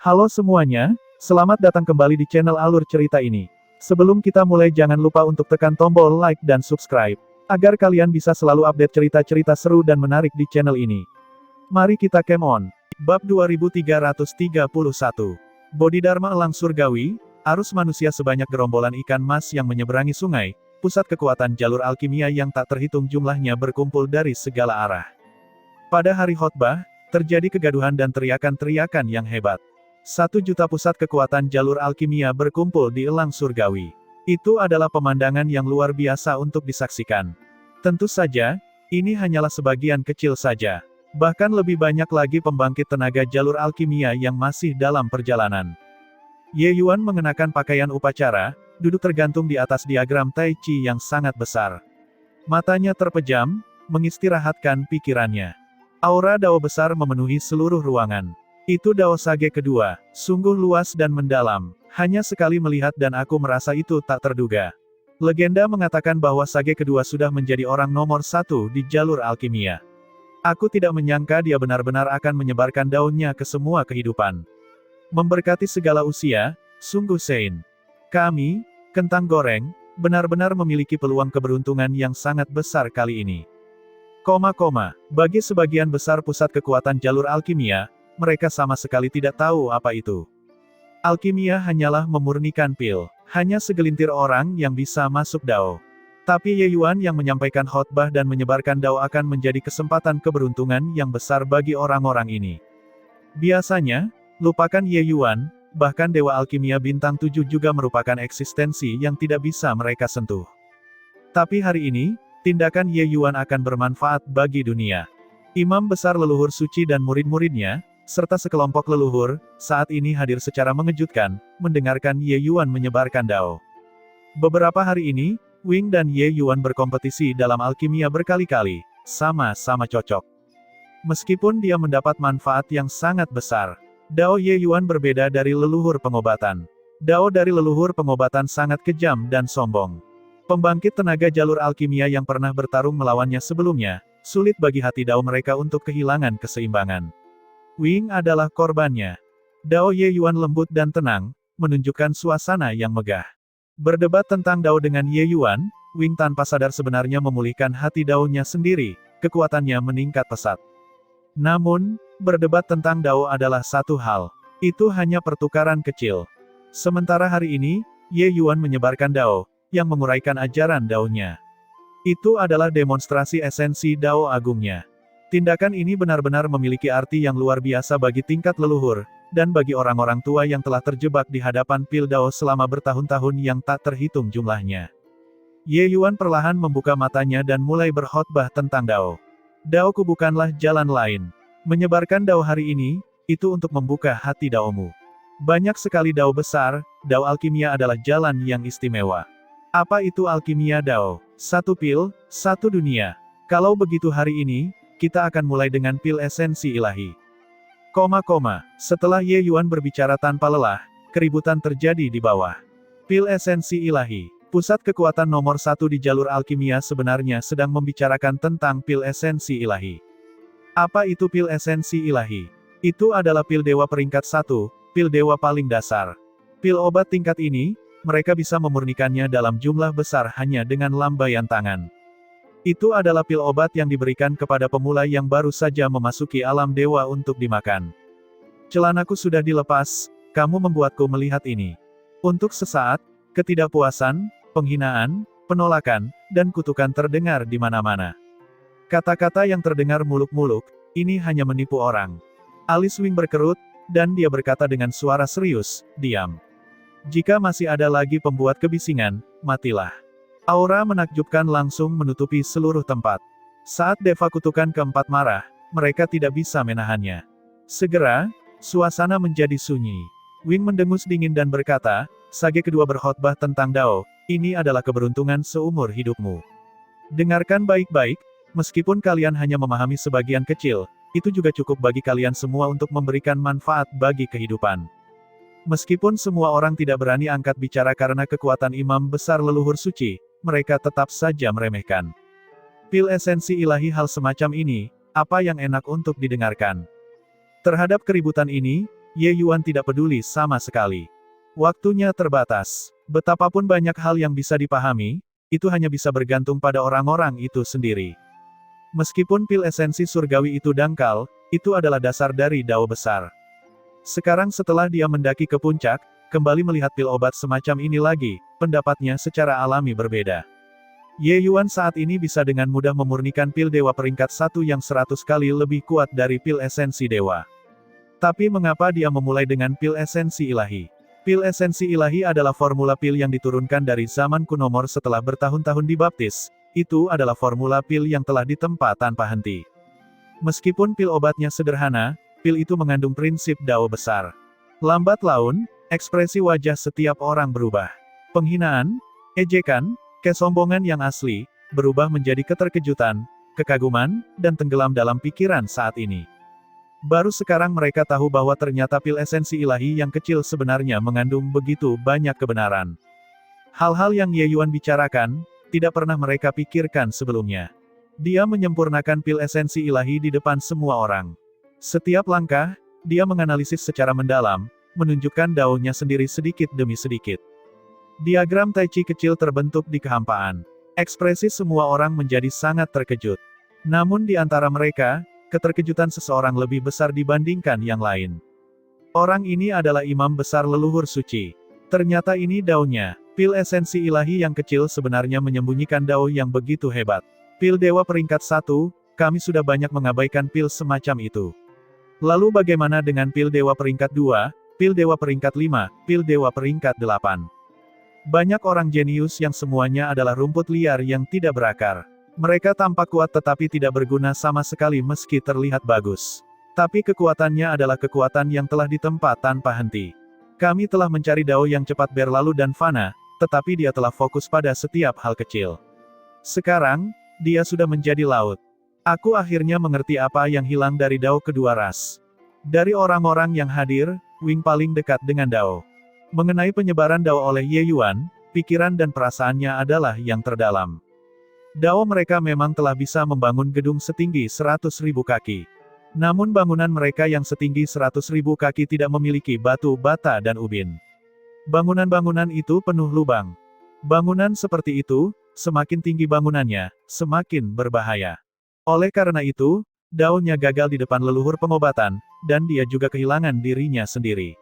Halo semuanya, selamat datang kembali di channel Alur Cerita ini. Sebelum kita mulai jangan lupa untuk tekan tombol like dan subscribe, agar kalian bisa selalu update cerita-cerita seru dan menarik di channel ini. Mari kita game on. Bab 2331. Bodhidharma Elang Surgawi, arus manusia sebanyak gerombolan ikan mas yang menyeberangi sungai, pusat kekuatan jalur alkimia yang tak terhitung jumlahnya berkumpul dari segala arah. Pada hari khotbah, terjadi kegaduhan dan teriakan-teriakan yang hebat. 1 juta pusat kekuatan jalur alkimia berkumpul di Elang Surgawi. Itu adalah pemandangan yang luar biasa untuk disaksikan. Tentu saja, ini hanyalah sebagian kecil saja. Bahkan lebih banyak lagi pembangkit tenaga jalur alkimia yang masih dalam perjalanan. Ye Yuan mengenakan pakaian upacara, duduk tergantung di atas diagram Tai Chi yang sangat besar. Matanya terpejam, mengistirahatkan pikirannya. Aura dao besar memenuhi seluruh ruangan. Itu dao sage kedua, sungguh luas dan mendalam, hanya sekali melihat dan aku merasa itu tak terduga. Legenda mengatakan bahwa sage kedua sudah menjadi orang nomor 1 di jalur alkimia. Aku tidak menyangka dia benar-benar akan menyebarkan daunnya ke semua kehidupan. Memberkati segala usia, sungguh sein. Kami, kentang goreng, benar-benar memiliki peluang keberuntungan yang sangat besar kali ini. Bagi sebagian besar pusat kekuatan jalur alkimia, mereka sama sekali tidak tahu apa itu. Alkimia hanyalah memurnikan pil. Hanya segelintir orang yang bisa masuk dao. Tapi Ye Yuan yang menyampaikan khotbah dan menyebarkan dao akan menjadi kesempatan keberuntungan yang besar bagi orang-orang ini. Biasanya, lupakan Ye Yuan, bahkan Dewa Alkimia Bintang 7 juga merupakan eksistensi yang tidak bisa mereka sentuh. Tapi hari ini, tindakan Ye Yuan akan bermanfaat bagi dunia. Imam besar leluhur suci dan murid-muridnya, serta sekelompok leluhur, saat ini hadir secara mengejutkan, mendengarkan Ye Yuan menyebarkan dao. Beberapa hari ini, Wing dan Ye Yuan berkompetisi dalam alkimia berkali-kali, sama-sama cocok. Meskipun dia mendapat manfaat yang sangat besar, dao Ye Yuan berbeda dari leluhur pengobatan. Dao dari leluhur pengobatan sangat kejam dan sombong. Pembangkit tenaga jalur alkimia yang pernah bertarung melawannya sebelumnya, sulit bagi hati dao mereka untuk kehilangan keseimbangan. Wing adalah korbannya. Dao Ye Yuan lembut dan tenang, menunjukkan suasana yang megah. Berdebat tentang dao dengan Ye Yuan, Wing tanpa sadar sebenarnya memulihkan hati daonya sendiri, kekuatannya meningkat pesat. Namun, berdebat tentang dao adalah satu hal. Itu hanya pertukaran kecil. Sementara hari ini, Ye Yuan menyebarkan dao, yang menguraikan ajaran daonya. Itu adalah demonstrasi esensi dao agungnya. Tindakan ini benar-benar memiliki arti yang luar biasa bagi tingkat leluhur, dan bagi orang-orang tua yang telah terjebak di hadapan pil dao selama bertahun-tahun yang tak terhitung jumlahnya. Ye Yuan perlahan membuka matanya dan mulai berkhotbah tentang dao. Daoku bukanlah jalan lain. Menyebarkan dao hari ini, itu untuk membuka hati daomu. Banyak sekali dao besar, dao alkimia adalah jalan yang istimewa. Apa itu alkimia dao? Satu pil, satu dunia. Kalau begitu hari ini, kita akan mulai dengan pil esensi ilahi. Setelah Ye Yuan berbicara tanpa lelah, keributan terjadi di bawah. Pil esensi ilahi. Pusat kekuatan nomor 1 di jalur alkimia sebenarnya sedang membicarakan tentang pil esensi ilahi. Apa itu pil esensi ilahi? Itu adalah pil dewa peringkat 1, pil dewa paling dasar. Pil obat tingkat ini, mereka bisa memurnikannya dalam jumlah besar hanya dengan lambaian tangan. Itu adalah pil obat yang diberikan kepada pemula yang baru saja memasuki alam dewa untuk dimakan. Celanaku sudah dilepas, kamu membuatku melihat ini. Untuk sesaat, ketidakpuasan, penghinaan, penolakan, dan kutukan terdengar di mana-mana. Kata-kata yang terdengar muluk-muluk, ini hanya menipu orang. Alis Wing berkerut, dan dia berkata dengan suara serius, diam. Jika masih ada lagi pembuat kebisingan, matilah. Aura menakjubkan langsung menutupi seluruh tempat. Saat Deva kutukan keempat marah, mereka tidak bisa menahannya. Segera, suasana menjadi sunyi. Wing mendengus dingin dan berkata, sage kedua berkhotbah tentang dao, ini adalah keberuntungan seumur hidupmu. Dengarkan baik-baik, meskipun kalian hanya memahami sebagian kecil, itu juga cukup bagi kalian semua untuk memberikan manfaat bagi kehidupan. Meskipun semua orang tidak berani angkat bicara karena kekuatan imam besar leluhur suci, mereka tetap saja meremehkan. Pil esensi ilahi hal semacam ini, apa yang enak untuk didengarkan? Terhadap keributan ini, Ye Yuan tidak peduli sama sekali. Waktunya terbatas. Betapapun banyak hal yang bisa dipahami, itu hanya bisa bergantung pada orang-orang itu sendiri. Meskipun pil esensi surgawi itu dangkal, itu adalah dasar dari dao besar. Sekarang setelah dia mendaki ke puncak, kembali melihat pil obat semacam ini lagi, pendapatnya secara alami berbeda. Ye Yuan saat ini bisa dengan mudah memurnikan pil dewa peringkat 1 yang 100 kali lebih kuat dari pil esensi dewa. Tapi mengapa dia memulai dengan pil esensi ilahi? Pil esensi ilahi adalah formula pil yang diturunkan dari zaman kuno setelah bertahun-tahun dibaptis. Itu adalah formula pil yang telah ditempa tanpa henti. Meskipun pil obatnya sederhana, pil itu mengandung prinsip dao besar. Lambat laun, ekspresi wajah setiap orang berubah. Penghinaan, ejekan, kesombongan yang asli, berubah menjadi keterkejutan, kekaguman, dan tenggelam dalam pikiran saat ini. Baru sekarang mereka tahu bahwa ternyata pil esensi ilahi yang kecil sebenarnya mengandung begitu banyak kebenaran. Hal-hal yang Ye Yuan bicarakan, tidak pernah mereka pikirkan sebelumnya. Dia menyempurnakan pil esensi ilahi di depan semua orang. Setiap langkah, dia menganalisis secara mendalam, menunjukkan daunnya sendiri sedikit demi sedikit. Diagram Tai Chi kecil terbentuk di kehampaan. Ekspresi semua orang menjadi sangat terkejut. Namun di antara mereka, keterkejutan seseorang lebih besar dibandingkan yang lain. Orang ini adalah imam besar leluhur suci. Ternyata ini daunnya. Pil esensi ilahi yang kecil sebenarnya menyembunyikan dao yang begitu hebat. Pil dewa peringkat 1, kami sudah banyak mengabaikan pil semacam itu. Lalu bagaimana dengan pil dewa peringkat 2, pil dewa peringkat 5, pil dewa peringkat 8? Banyak orang jenius yang semuanya adalah rumput liar yang tidak berakar. Mereka tampak kuat tetapi tidak berguna sama sekali meski terlihat bagus. Tapi kekuatannya adalah kekuatan yang telah ditempa tanpa henti. Kami telah mencari dao yang cepat berlalu dan fana, tetapi dia telah fokus pada setiap hal kecil. Sekarang, dia sudah menjadi laut. Aku akhirnya mengerti apa yang hilang dari dao kedua ras. Dari orang-orang yang hadir, Wing paling dekat dengan dao. Mengenai penyebaran dao oleh Ye Yuan, pikiran dan perasaannya adalah yang terdalam. Dao mereka memang telah bisa membangun gedung setinggi 100.000 kaki. Namun bangunan mereka yang setinggi 100.000 kaki tidak memiliki batu bata dan ubin. Bangunan-bangunan itu penuh lubang. Bangunan seperti itu, semakin tinggi bangunannya, semakin berbahaya. Oleh karena itu, daunnya gagal di depan leluhur pengobatan, dan dia juga kehilangan dirinya sendiri.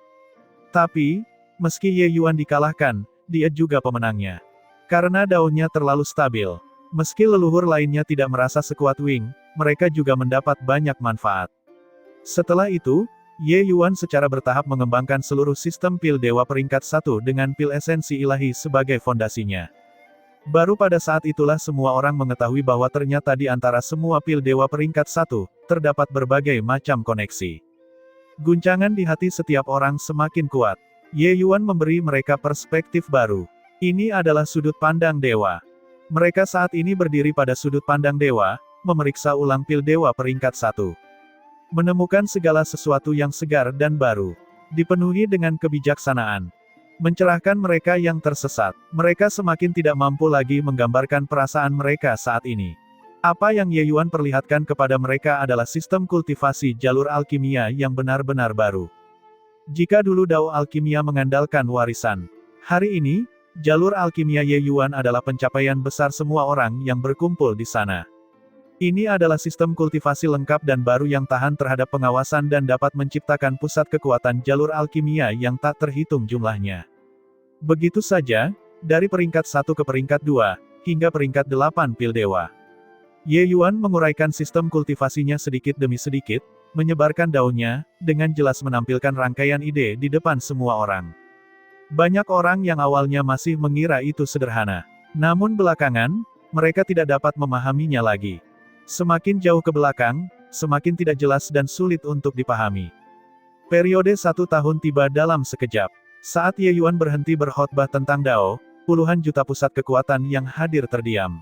Tapi, meski Ye Yuan dikalahkan, dia juga pemenangnya. Karena daunnya terlalu stabil. Meski leluhur lainnya tidak merasa sekuat Wing, mereka juga mendapat banyak manfaat. Setelah itu, Ye Yuan secara bertahap mengembangkan seluruh sistem pil dewa peringkat 1 dengan pil esensi ilahi sebagai fondasinya. Baru pada saat itulah semua orang mengetahui bahwa ternyata di antara semua pil dewa peringkat 1, terdapat berbagai macam koneksi. Guncangan di hati setiap orang semakin kuat. Ye Yuan memberi mereka perspektif baru. Ini adalah sudut pandang dewa. Mereka saat ini berdiri pada sudut pandang dewa, memeriksa ulang pil dewa peringkat 1. Menemukan segala sesuatu yang segar dan baru. Dipenuhi dengan kebijaksanaan. Mencerahkan mereka yang tersesat. Mereka semakin tidak mampu lagi menggambarkan perasaan mereka saat ini. Apa yang Ye Yuan perlihatkan kepada mereka adalah sistem kultivasi jalur alkimia yang benar-benar baru. Jika dulu dao alkimia mengandalkan warisan, hari ini, jalur alkimia Ye Yuan adalah pencapaian besar semua orang yang berkumpul di sana. Ini adalah sistem kultivasi lengkap dan baru yang tahan terhadap pengawasan dan dapat menciptakan pusat kekuatan jalur alkimia yang tak terhitung jumlahnya. Begitu saja, dari peringkat 1 ke peringkat 2, hingga peringkat 8 pil dewa. Ye Yuan menguraikan sistem kultivasinya sedikit demi sedikit, menyebarkan daunnya, dengan jelas menampilkan rangkaian ide di depan semua orang. Banyak orang yang awalnya masih mengira itu sederhana. Namun belakangan, mereka tidak dapat memahaminya lagi. Semakin jauh ke belakang, semakin tidak jelas dan sulit untuk dipahami. Periode 1 tahun tiba dalam sekejap. Saat Ye Yuan berhenti berkhotbah tentang Dao, puluhan juta pusat kekuatan yang hadir terdiam.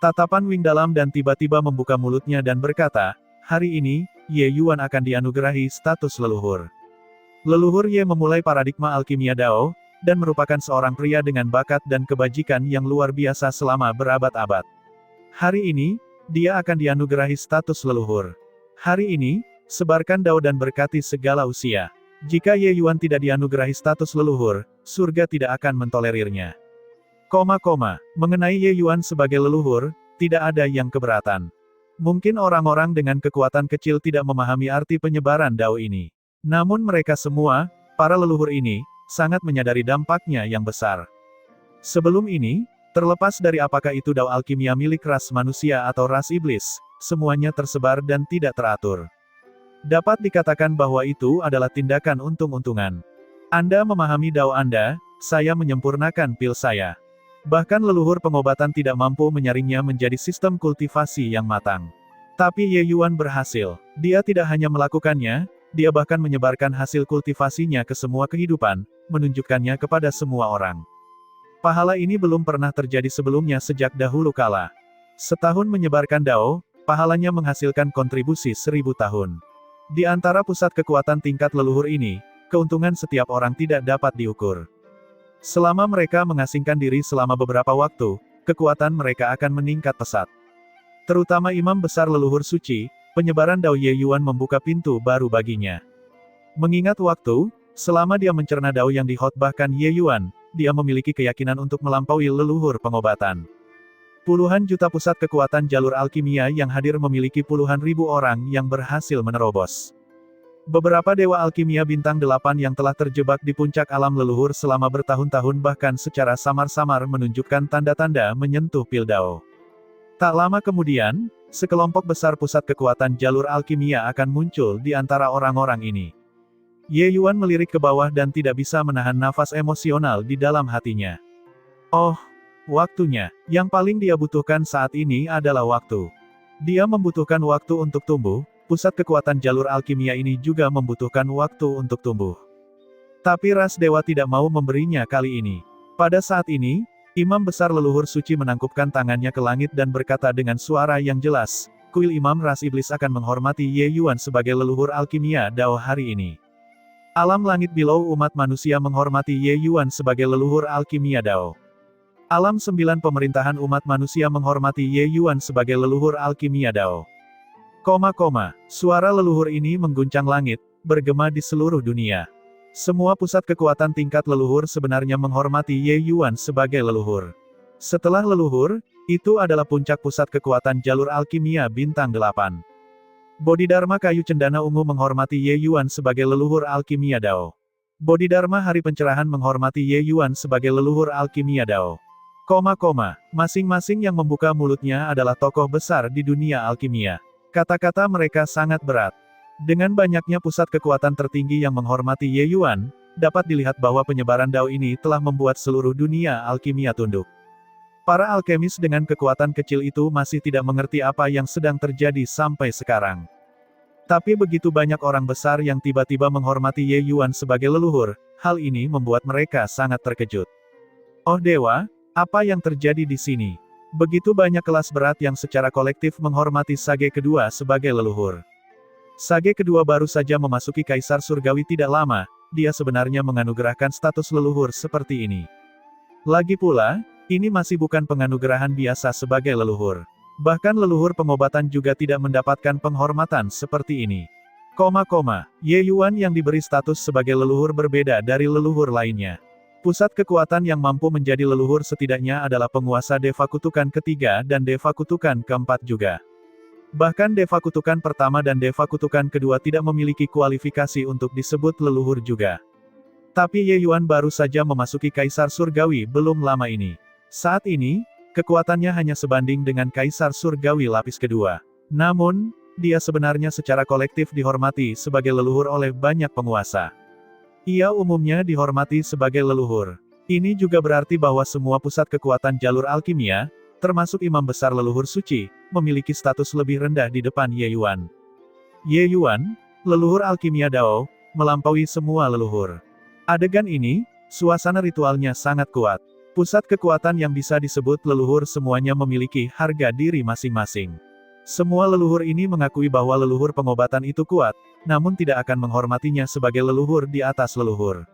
Tatapan Wing dalam dan tiba-tiba membuka mulutnya dan berkata, hari ini, Ye Yuan akan dianugerahi status leluhur. Leluhur Ye memulai paradigma alkimia Dao, dan merupakan seorang pria dengan bakat dan kebajikan yang luar biasa selama berabad-abad. Hari ini, dia akan dianugerahi status leluhur. Hari ini, sebarkan Dao dan berkati segala usia. Jika Ye Yuan tidak dianugerahi status leluhur, surga tidak akan mentolerirnya. Mengenai Ye Yuan sebagai leluhur, tidak ada yang keberatan. Mungkin orang-orang dengan kekuatan kecil tidak memahami arti penyebaran Dao ini. Namun mereka semua, para leluhur ini, sangat menyadari dampaknya yang besar. Sebelum ini, terlepas dari apakah itu Dao alkimia milik ras manusia atau ras iblis, semuanya tersebar dan tidak teratur. Dapat dikatakan bahwa itu adalah tindakan untung-untungan. Anda memahami Dao Anda, saya menyempurnakan pil saya. Bahkan leluhur pengobatan tidak mampu menyaringnya menjadi sistem kultivasi yang matang. Tapi Ye Yuan berhasil. Dia tidak hanya melakukannya, dia bahkan menyebarkan hasil kultivasinya ke semua kehidupan, menunjukkannya kepada semua orang. Pahala ini belum pernah terjadi sebelumnya sejak dahulu kala. Setahun menyebarkan Dao, pahalanya menghasilkan kontribusi 1000 tahun. Di antara pusat kekuatan tingkat leluhur ini, keuntungan setiap orang tidak dapat diukur. Selama mereka mengasingkan diri selama beberapa waktu, kekuatan mereka akan meningkat pesat. Terutama imam besar leluhur suci, penyebaran Dao Ye Yuan membuka pintu baru baginya. Mengingat waktu, selama dia mencerna Dao yang dihotbahkan Ye Yuan, dia memiliki keyakinan untuk melampaui leluhur pengobatan. Puluhan juta pusat kekuatan jalur alkimia yang hadir memiliki puluhan ribu orang yang berhasil menerobos. Beberapa dewa alkimia bintang 8 yang telah terjebak di puncak alam leluhur selama bertahun-tahun bahkan secara samar-samar menunjukkan tanda-tanda menyentuh pil Dao. Tak lama kemudian, sekelompok besar pusat kekuatan jalur alkimia akan muncul di antara orang-orang ini. Ye Yuan melirik ke bawah dan tidak bisa menahan nafas emosional di dalam hatinya. Oh, waktunya. Yang paling dia butuhkan saat ini adalah waktu. Dia membutuhkan waktu untuk tumbuh. Pusat kekuatan jalur alkimia ini juga membutuhkan waktu untuk tumbuh. Tapi ras dewa tidak mau memberinya kali ini. Pada saat ini, imam besar leluhur suci menangkupkan tangannya ke langit dan berkata dengan suara yang jelas, kuil imam ras iblis akan menghormati Ye Yuan sebagai leluhur alkimia Dao hari ini. Alam langit bilau umat manusia menghormati Ye Yuan sebagai leluhur alkimia Dao. Alam 9 pemerintahan umat manusia menghormati Ye Yuan sebagai leluhur alkimia Dao. Suara leluhur ini mengguncang langit, bergema di seluruh dunia. Semua pusat kekuatan tingkat leluhur sebenarnya menghormati Ye Yuan sebagai leluhur. Setelah leluhur, itu adalah puncak pusat kekuatan jalur alkimia bintang 8. Bodhidharma kayu cendana ungu menghormati Ye Yuan sebagai leluhur alkimia Dao. Bodhidharma hari pencerahan menghormati Ye Yuan sebagai leluhur alkimia Dao. Masing-masing yang membuka mulutnya adalah tokoh besar di dunia alkimia. Kata-kata mereka sangat berat. Dengan banyaknya pusat kekuatan tertinggi yang menghormati Ye Yuan, dapat dilihat bahwa penyebaran Dao ini telah membuat seluruh dunia alkimia tunduk. Para alkemis dengan kekuatan kecil itu masih tidak mengerti apa yang sedang terjadi sampai sekarang. Tapi begitu banyak orang besar yang tiba-tiba menghormati Ye Yuan sebagai leluhur, hal ini membuat mereka sangat terkejut. Oh dewa, apa yang terjadi di sini? Begitu banyak kelas berat yang secara kolektif menghormati Sage kedua sebagai leluhur. Sage kedua baru saja memasuki Kaisar Surgawi tidak lama, dia sebenarnya menganugerahkan status leluhur seperti ini. Lagi pula, ini masih bukan penganugerahan biasa sebagai leluhur. Bahkan leluhur pengobatan juga tidak mendapatkan penghormatan seperti ini. Ye Yuan yang diberi status sebagai leluhur berbeda dari leluhur lainnya. Pusat kekuatan yang mampu menjadi leluhur setidaknya adalah penguasa Deva Kutukan ketiga dan Deva Kutukan keempat juga. Bahkan Deva Kutukan pertama dan Deva Kutukan kedua tidak memiliki kualifikasi untuk disebut leluhur juga. Tapi Ye Yuan baru saja memasuki Kaisar Surgawi belum lama ini. Saat ini, kekuatannya hanya sebanding dengan Kaisar Surgawi lapis kedua. Namun, dia sebenarnya secara kolektif dihormati sebagai leluhur oleh banyak penguasa. Ia umumnya dihormati sebagai leluhur. Ini juga berarti bahwa semua pusat kekuatan jalur alkimia, termasuk imam besar leluhur suci, memiliki status lebih rendah di depan Ye Yuan. Ye Yuan, leluhur alkimia Dao, melampaui semua leluhur. Adegan ini, suasana ritualnya sangat kuat. Pusat kekuatan yang bisa disebut leluhur semuanya memiliki harga diri masing-masing. Semua leluhur ini mengakui bahwa leluhur pengobatan itu kuat, namun tidak akan menghormatinya sebagai leluhur di atas leluhur.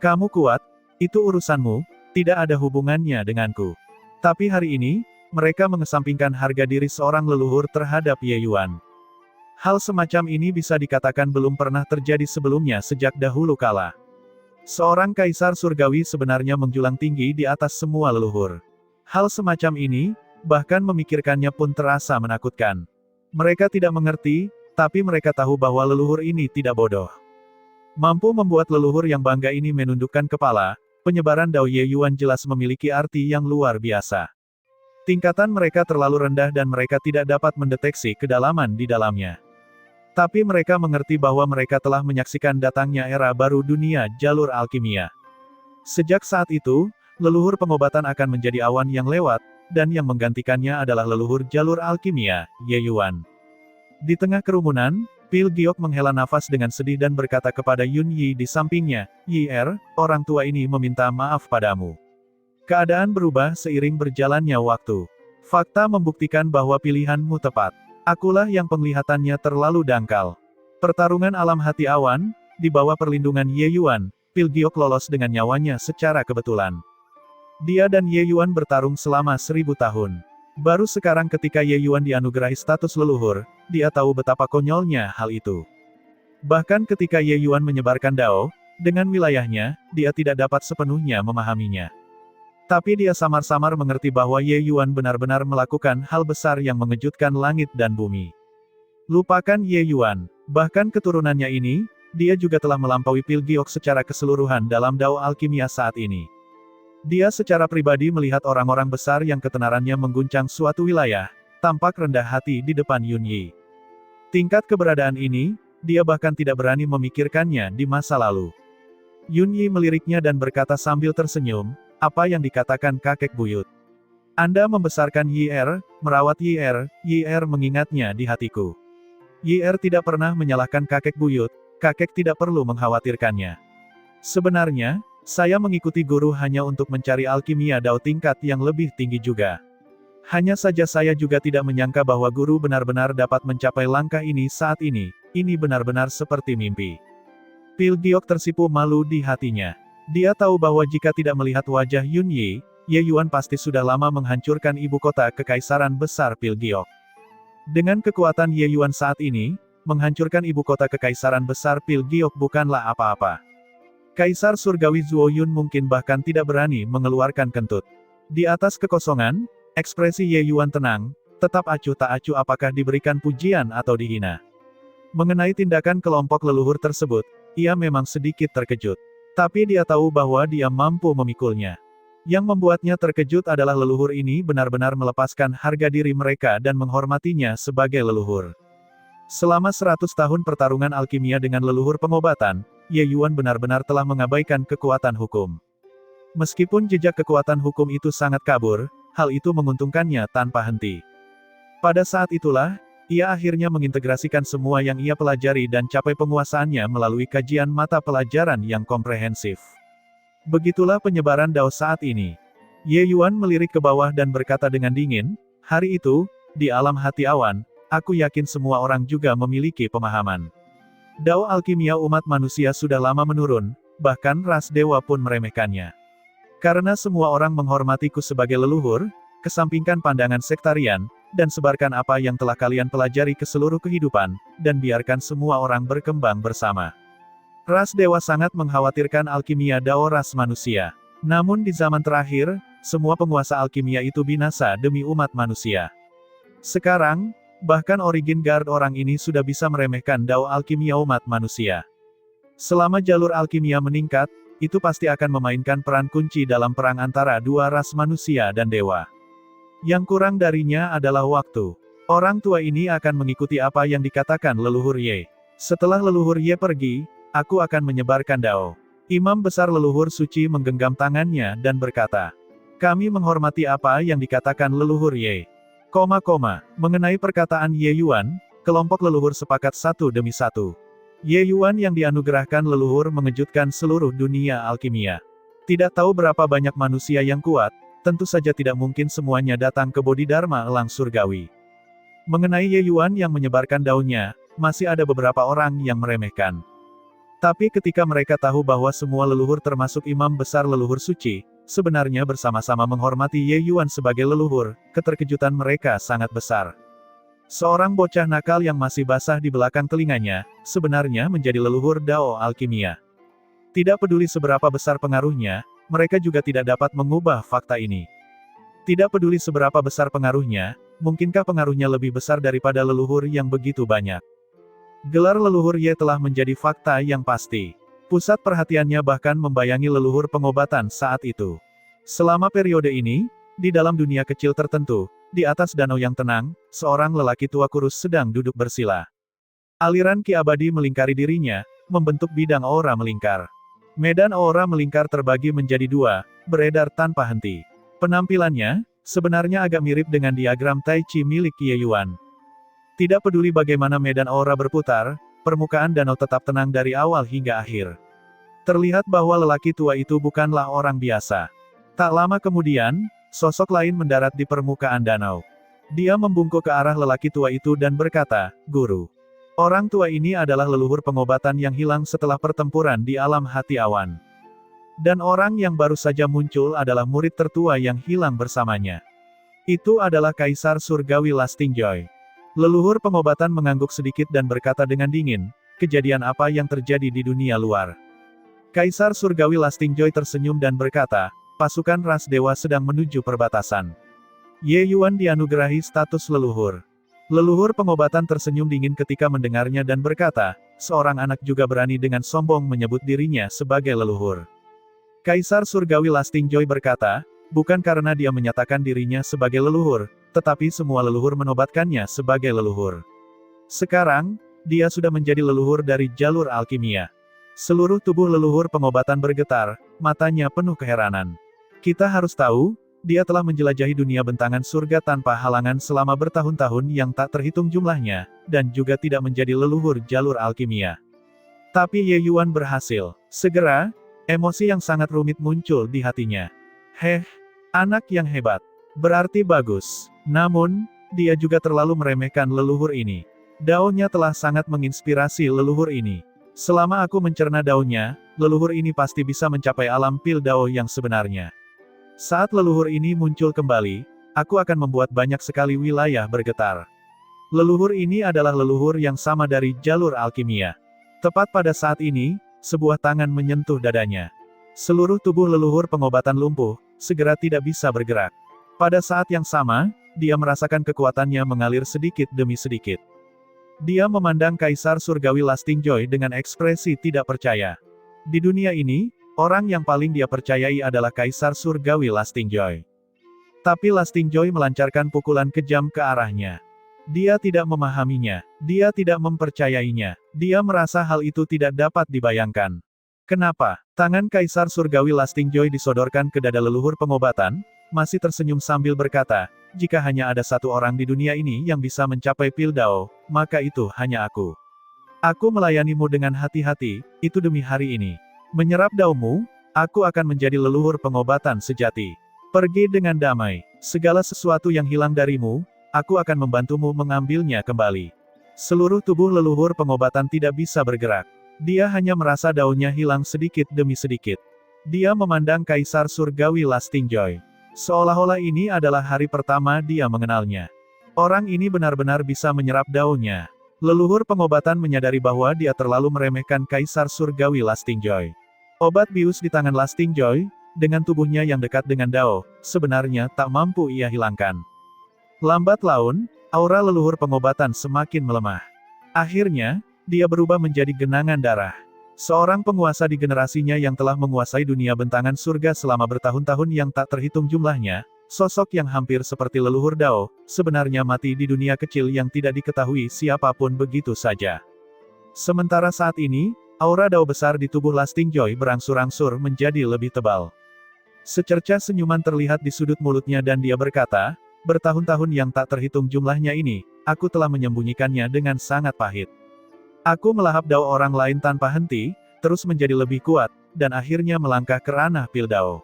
Kamu kuat, itu urusanmu, tidak ada hubungannya denganku. Tapi hari ini, mereka mengesampingkan harga diri seorang leluhur terhadap Ye Yuan. Hal semacam ini bisa dikatakan belum pernah terjadi sebelumnya sejak dahulu kala. Seorang kaisar surgawi sebenarnya menjulang tinggi di atas semua leluhur. Hal semacam ini, bahkan memikirkannya pun terasa menakutkan. Mereka tidak mengerti, tapi mereka tahu bahwa leluhur ini tidak bodoh. Mampu membuat leluhur yang bangga ini menundukkan kepala, penyebaran Dao Ye Yuan jelas memiliki arti yang luar biasa. Tingkatan mereka terlalu rendah dan mereka tidak dapat mendeteksi kedalaman di dalamnya. Tapi mereka mengerti bahwa mereka telah menyaksikan datangnya era baru dunia jalur alkimia. Sejak saat itu, leluhur pengobatan akan menjadi awan yang lewat, dan yang menggantikannya adalah leluhur jalur alkimia, Ye Yuan. Di tengah kerumunan, Pil Giok menghela nafas dengan sedih dan berkata kepada Yun Yi di sampingnya, "Yi Er, orang tua ini meminta maaf padamu." Keadaan berubah seiring berjalannya waktu. Fakta membuktikan bahwa pilihanmu tepat. Akulah yang penglihatannya terlalu dangkal. Pertarungan alam hati awan, di bawah perlindungan Ye Yuan, Pil Giok lolos dengan nyawanya secara kebetulan. Dia dan Ye Yuan bertarung selama 1000 tahun. Baru sekarang ketika Ye Yuan dianugerahi status leluhur, dia tahu betapa konyolnya hal itu. Bahkan ketika Ye Yuan menyebarkan Dao, dengan wilayahnya, dia tidak dapat sepenuhnya memahaminya. Tapi dia samar-samar mengerti bahwa Ye Yuan benar-benar melakukan hal besar yang mengejutkan langit dan bumi. Lupakan Ye Yuan, bahkan keturunannya ini, dia juga telah melampaui Pil Giok secara keseluruhan dalam Dao alkimia saat ini. Dia secara pribadi melihat orang-orang besar yang ketenarannya mengguncang suatu wilayah, tampak rendah hati di depan Yun Yi. Tingkat keberadaan ini, dia bahkan tidak berani memikirkannya di masa lalu. Yun Yi meliriknya dan berkata sambil tersenyum, "Apa yang dikatakan kakek buyut? Anda membesarkan Yi Er, merawat Yi Er mengingatnya di hatiku. Yi Er tidak pernah menyalahkan kakek buyut, kakek tidak perlu mengkhawatirkannya. Sebenarnya, saya mengikuti guru hanya untuk mencari alkimia Dao tingkat yang lebih tinggi juga. Hanya saja saya juga tidak menyangka bahwa guru benar-benar dapat mencapai langkah ini saat ini benar-benar seperti mimpi." Pil Giok tersipu malu di hatinya. Dia tahu bahwa jika tidak melihat wajah Yun Yi, Ye Yuan pasti sudah lama menghancurkan ibu kota kekaisaran besar Pil Giok. Dengan kekuatan Ye Yuan saat ini, menghancurkan ibu kota kekaisaran besar Pil Giok bukanlah apa-apa. Kaisar surgawi Zuo Yun mungkin bahkan tidak berani mengeluarkan kentut. Di atas kekosongan, ekspresi Ye Yuan tenang, tetap acuh tak acuh apakah diberikan pujian atau dihina. Mengenai tindakan kelompok leluhur tersebut, ia memang sedikit terkejut. Tapi dia tahu bahwa dia mampu memikulnya. Yang membuatnya terkejut adalah leluhur ini benar-benar melepaskan harga diri mereka dan menghormatinya sebagai leluhur. Selama 100 tahun pertarungan alkimia dengan leluhur pengobatan, Ye Yuan benar-benar telah mengabaikan kekuatan hukum. Meskipun jejak kekuatan hukum itu sangat kabur, hal itu menguntungkannya tanpa henti. Pada saat itulah, ia akhirnya mengintegrasikan semua yang ia pelajari dan capai penguasaannya melalui kajian mata pelajaran yang komprehensif. Begitulah penyebaran Dao saat ini. Ye Yuan melirik ke bawah dan berkata dengan dingin, "Hari itu, di alam hati awan, aku yakin semua orang juga memiliki pemahaman. Dao alkimia umat manusia sudah lama menurun, bahkan ras dewa pun meremehkannya. Karena semua orang menghormatiku sebagai leluhur, kesampingkan pandangan sektarian, dan sebarkan apa yang telah kalian pelajari ke seluruh kehidupan, dan biarkan semua orang berkembang bersama." Ras dewa sangat mengkhawatirkan alkimia Dao ras manusia. Namun di zaman terakhir, semua penguasa alkimia itu binasa demi umat manusia. Sekarang, bahkan Origin Guard orang ini sudah bisa meremehkan Dao alkimia umat manusia. Selama jalur alkimia meningkat, itu pasti akan memainkan peran kunci dalam perang antara dua ras manusia dan dewa. Yang kurang darinya adalah waktu. Orang tua ini akan mengikuti apa yang dikatakan leluhur Ye. Setelah leluhur Ye pergi, aku akan menyebarkan Dao. Imam besar leluhur suci menggenggam tangannya dan berkata, "Kami menghormati apa yang dikatakan leluhur Ye." Mengenai perkataan Ye Yuan, kelompok leluhur sepakat satu demi satu. Ye Yuan yang dianugerahkan leluhur mengejutkan seluruh dunia alkimia. Tidak tahu berapa banyak manusia yang kuat, tentu saja tidak mungkin semuanya datang ke Bodhidharma elang surgawi. Mengenai Ye Yuan yang menyebarkan daunnya, masih ada beberapa orang yang meremehkan. Tapi ketika mereka tahu bahwa semua leluhur termasuk imam besar leluhur suci, sebenarnya bersama-sama menghormati Ye Yuan sebagai leluhur, keterkejutan mereka sangat besar. Seorang bocah nakal yang masih basah di belakang telinganya, sebenarnya menjadi leluhur Dao Alkimia. Tidak peduli seberapa besar pengaruhnya, mereka juga tidak dapat mengubah fakta ini. Tidak peduli seberapa besar pengaruhnya, mungkinkah pengaruhnya lebih besar daripada leluhur yang begitu banyak? Gelar leluhur Ye telah menjadi fakta yang pasti. Pusat perhatiannya bahkan membayangi leluhur pengobatan saat itu. Selama periode ini, di dalam dunia kecil tertentu, di atas danau yang tenang, seorang lelaki tua kurus sedang duduk bersila. Aliran ki abadi melingkari dirinya, membentuk bidang aura melingkar. Medan aura melingkar terbagi menjadi dua, beredar tanpa henti. Penampilannya, sebenarnya agak mirip dengan diagram Tai Chi milik Ye Yuan. Tidak peduli bagaimana medan aura berputar, permukaan danau tetap tenang dari awal hingga akhir. Terlihat bahwa lelaki tua itu bukanlah orang biasa. Tak lama kemudian, sosok lain mendarat di permukaan danau. Dia membungkuk ke arah lelaki tua itu dan berkata, "Guru." Orang tua ini adalah leluhur pengobatan yang hilang setelah pertempuran di alam hati awan. Dan orang yang baru saja muncul adalah murid tertua yang hilang bersamanya. Itu adalah Kaisar Surgawi Lasting Joy. Leluhur pengobatan mengangguk sedikit dan berkata dengan dingin, "Kejadian apa yang terjadi di dunia luar?" Kaisar Surgawi Lasting Joy tersenyum dan berkata, "Pasukan ras dewa sedang menuju perbatasan." Ye Yuan dianugerahi status leluhur. Leluhur pengobatan tersenyum dingin ketika mendengarnya dan berkata, "Seorang anak juga berani dengan sombong menyebut dirinya sebagai leluhur." Kaisar Surgawi Lasting Joy berkata, "Bukan karena dia menyatakan dirinya sebagai leluhur, tetapi semua leluhur menobatkannya sebagai leluhur. Sekarang, dia sudah menjadi leluhur dari jalur alkimia." Seluruh tubuh leluhur pengobatan bergetar, matanya penuh keheranan. Kita harus tahu, dia telah menjelajahi dunia bentangan surga tanpa halangan selama bertahun-tahun yang tak terhitung jumlahnya, dan juga tidak menjadi leluhur jalur alkimia. Tapi Ye Yuan berhasil. Segera, emosi yang sangat rumit muncul di hatinya. Anak yang hebat. Berarti bagus. Namun, dia juga terlalu meremehkan leluhur ini. Daunnya telah sangat menginspirasi leluhur ini. Selama aku mencerna daunnya, leluhur ini pasti bisa mencapai alam pil dao yang sebenarnya. Saat leluhur ini muncul kembali, aku akan membuat banyak sekali wilayah bergetar. Leluhur ini adalah leluhur yang sama dari jalur alkimia. Tepat pada saat ini, sebuah tangan menyentuh dadanya. Seluruh tubuh leluhur pengobatan lumpuh, segera tidak bisa bergerak. Pada saat yang sama, dia merasakan kekuatannya mengalir sedikit demi sedikit. Dia memandang Kaisar Surgawi Lasting Joy dengan ekspresi tidak percaya. Di dunia ini, orang yang paling dia percayai adalah Kaisar Surgawi Lasting Joy. Tapi Lasting Joy melancarkan pukulan kejam ke arahnya. Dia tidak memahaminya. Dia tidak mempercayainya. Dia merasa hal itu tidak dapat dibayangkan. Kenapa? Tangan Kaisar Surgawi Lasting Joy disodorkan ke dada leluhur pengobatan, masih tersenyum sambil berkata, "Jika hanya ada satu orang di dunia ini yang bisa mencapai pil dao, maka itu hanya aku. Aku melayanimu dengan hati-hati, itu demi hari ini. Menyerap daomu, aku akan menjadi leluhur pengobatan sejati. Pergi dengan damai. Segala sesuatu yang hilang darimu, aku akan membantumu mengambilnya kembali." Seluruh tubuh leluhur pengobatan tidak bisa bergerak. Dia hanya merasa daunnya hilang sedikit demi sedikit. Dia memandang Kaisar Surgawi Lasting Joy. Seolah-olah ini adalah hari pertama dia mengenalnya. Orang ini benar-benar bisa menyerap daunnya. Leluhur pengobatan menyadari bahwa dia terlalu meremehkan Kaisar Surgawi Lasting Joy. Obat bius di tangan Lasting Joy, dengan tubuhnya yang dekat dengan dao, sebenarnya tak mampu ia hilangkan. Lambat laun, aura leluhur pengobatan semakin melemah. Akhirnya, dia berubah menjadi genangan darah. Seorang penguasa di generasinya yang telah menguasai dunia bentangan surga selama bertahun-tahun yang tak terhitung jumlahnya, sosok yang hampir seperti leluhur dao, sebenarnya mati di dunia kecil yang tidak diketahui siapapun begitu saja. Sementara saat ini, aura dao besar di tubuh Lasting Joy berangsur-angsur menjadi lebih tebal. Secercah senyuman terlihat di sudut mulutnya dan dia berkata, "Bertahun-tahun yang tak terhitung jumlahnya ini, aku telah menyembunyikannya dengan sangat pahit. Aku melahap dao orang lain tanpa henti, terus menjadi lebih kuat, dan akhirnya melangkah ke ranah pil dao.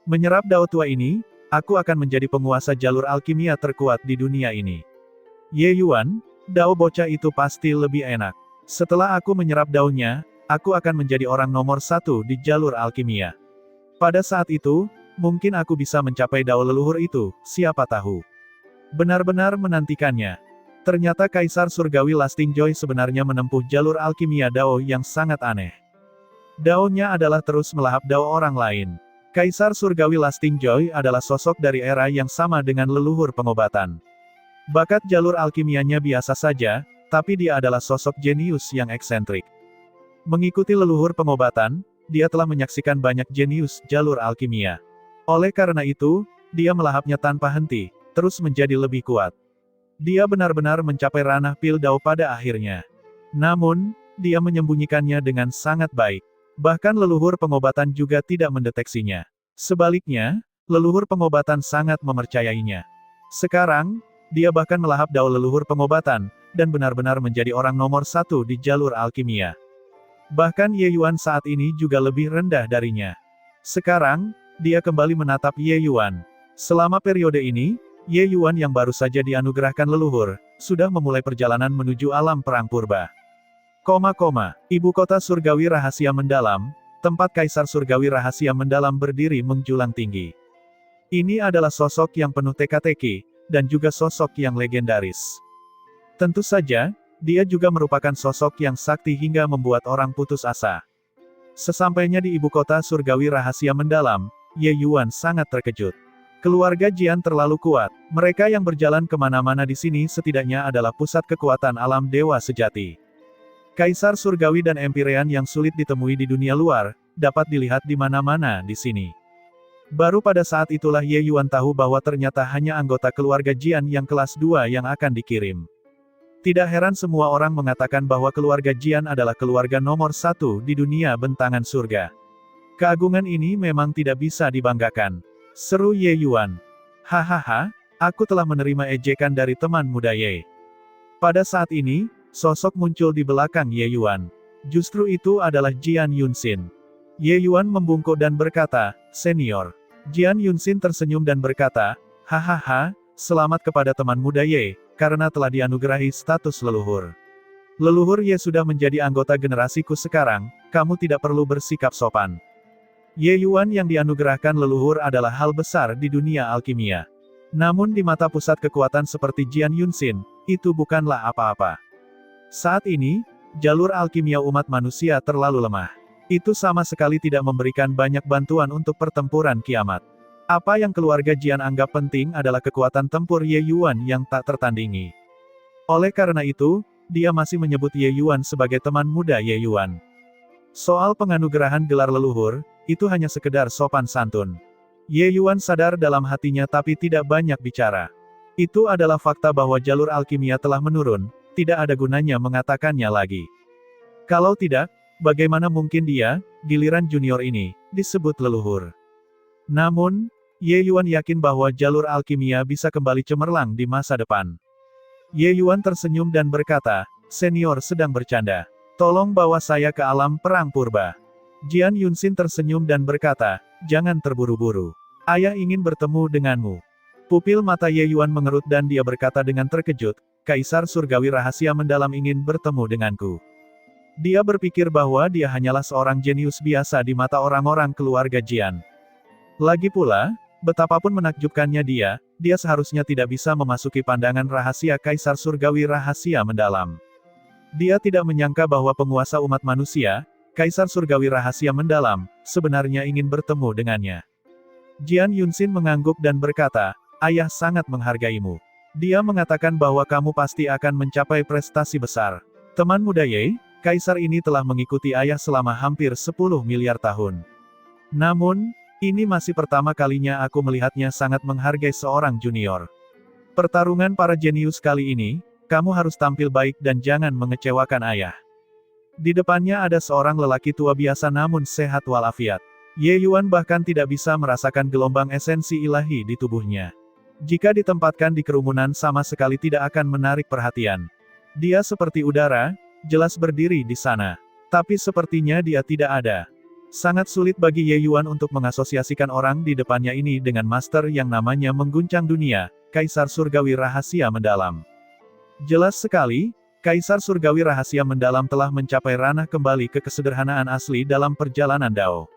Menyerap dao tua ini, aku akan menjadi penguasa jalur alkimia terkuat di dunia ini. Ye Yuan, dao bocah itu pasti lebih enak. Setelah aku menyerap daunnya, aku akan menjadi orang nomor satu di jalur alkimia. Pada saat itu, mungkin aku bisa mencapai dao leluhur itu, siapa tahu." Benar-benar menantikannya. Ternyata Kaisar Surgawi Lasting Joy sebenarnya menempuh jalur alkimia Dao yang sangat aneh. Dao-nya adalah terus melahap Dao orang lain. Kaisar Surgawi Lasting Joy adalah sosok dari era yang sama dengan leluhur pengobatan. Bakat jalur alkimianya biasa saja, tapi dia adalah sosok jenius yang eksentrik. Mengikuti leluhur pengobatan, dia telah menyaksikan banyak jenius jalur alkimia. Oleh karena itu, dia melahapnya tanpa henti, terus menjadi lebih kuat. Dia benar-benar mencapai ranah pil Dao pada akhirnya. Namun, dia menyembunyikannya dengan sangat baik. Bahkan leluhur pengobatan juga tidak mendeteksinya. Sebaliknya, leluhur pengobatan sangat mempercayainya. Sekarang, dia bahkan melahap Dao leluhur pengobatan, dan benar-benar menjadi orang nomor 1 di jalur alkimia. Bahkan Ye Yuan saat ini juga lebih rendah darinya. Sekarang, dia kembali menatap Ye Yuan. Selama periode ini, Ye Yuan yang baru saja dianugerahkan leluhur, sudah memulai perjalanan menuju alam perang purba. Ibu kota surgawi rahasia mendalam, tempat Kaisar Surgawi Rahasia Mendalam berdiri menjulang tinggi. Ini adalah sosok yang penuh teka-teki, dan juga sosok yang legendaris. Tentu saja, dia juga merupakan sosok yang sakti hingga membuat orang putus asa. Sesampainya di ibu kota surgawi rahasia mendalam, Ye Yuan sangat terkejut. Keluarga Jian terlalu kuat, mereka yang berjalan kemana-mana di sini setidaknya adalah pusat kekuatan alam dewa sejati. Kaisar surgawi dan Empyrean yang sulit ditemui di dunia luar, dapat dilihat di mana-mana di sini. Baru pada saat itulah Ye Yuan tahu bahwa ternyata hanya anggota keluarga Jian yang kelas 2 yang akan dikirim. Tidak heran semua orang mengatakan bahwa keluarga Jian adalah keluarga nomor 1 di dunia bentangan surga. Keagungan ini memang tidak bisa dibanggakan. Seru Ye Yuan. Hahaha, aku telah menerima ejekan dari teman muda Ye. Pada saat ini, sosok muncul di belakang Ye Yuan. Justru itu adalah Jian Yunxin. Ye Yuan membungkuk dan berkata, "Senior." Jian Yunxin tersenyum dan berkata, "Hahaha, selamat kepada teman muda Ye, karena telah dianugerahi status leluhur. Leluhur Ye sudah menjadi anggota generasiku sekarang, kamu tidak perlu bersikap sopan." Ye Yuan yang dianugerahkan leluhur adalah hal besar di dunia alkimia. Namun di mata pusat kekuatan seperti Jian Yunxin, itu bukanlah apa-apa. Saat ini, jalur alkimia umat manusia terlalu lemah. Itu sama sekali tidak memberikan banyak bantuan untuk pertempuran kiamat. Apa yang keluarga Jian anggap penting adalah kekuatan tempur Ye Yuan yang tak tertandingi. Oleh karena itu, dia masih menyebut Ye Yuan sebagai teman muda Ye Yuan. Soal penganugerahan gelar leluhur, itu hanya sekedar sopan santun. Ye Yuan sadar dalam hatinya tapi tidak banyak bicara. Itu adalah fakta bahwa jalur alkimia telah menurun, tidak ada gunanya mengatakannya lagi. Kalau tidak, bagaimana mungkin dia, giliran junior ini, disebut leluhur. Namun, Ye Yuan yakin bahwa jalur alkimia bisa kembali cemerlang di masa depan. Ye Yuan tersenyum dan berkata, "Senior sedang bercanda. Tolong bawa saya ke alam perang purba." Jian Yunxin tersenyum dan berkata, "Jangan terburu-buru. Ayah ingin bertemu denganmu." Pupil mata Ye Yuan mengerut dan dia berkata dengan terkejut, "Kaisar Surgawi Rahasia Mendalam ingin bertemu denganku." Dia berpikir bahwa dia hanyalah seorang jenius biasa di mata orang-orang keluarga Jian. Lagi pula, betapapun menakjubkannya dia seharusnya tidak bisa memasuki pandangan rahasia Kaisar Surgawi Rahasia Mendalam. Dia tidak menyangka bahwa penguasa umat manusia, Kaisar Surgawi Rahasia Mendalam, sebenarnya ingin bertemu dengannya. Jian Yunxin mengangguk dan berkata, "Ayah sangat menghargaimu. Dia mengatakan bahwa kamu pasti akan mencapai prestasi besar. Teman muda Ye, Kaisar ini telah mengikuti ayah selama hampir 10 miliar tahun. Namun, ini masih pertama kalinya aku melihatnya sangat menghargai seorang junior. Pertarungan para jenius kali ini, kamu harus tampil baik dan jangan mengecewakan ayah." Di depannya ada seorang lelaki tua biasa namun sehat walafiat. Ye Yuan bahkan tidak bisa merasakan gelombang esensi ilahi di tubuhnya. Jika ditempatkan di kerumunan sama sekali tidak akan menarik perhatian. Dia seperti udara, jelas berdiri di sana. Tapi sepertinya dia tidak ada. Sangat sulit bagi Ye Yuan untuk mengasosiasikan orang di depannya ini dengan master yang namanya mengguncang dunia, Kaisar Surgawi Rahasia Mendalam. Jelas sekali, Kaisar Surgawi Rahasia Mendalam telah mencapai ranah kembali ke kesederhanaan asli dalam perjalanan Dao.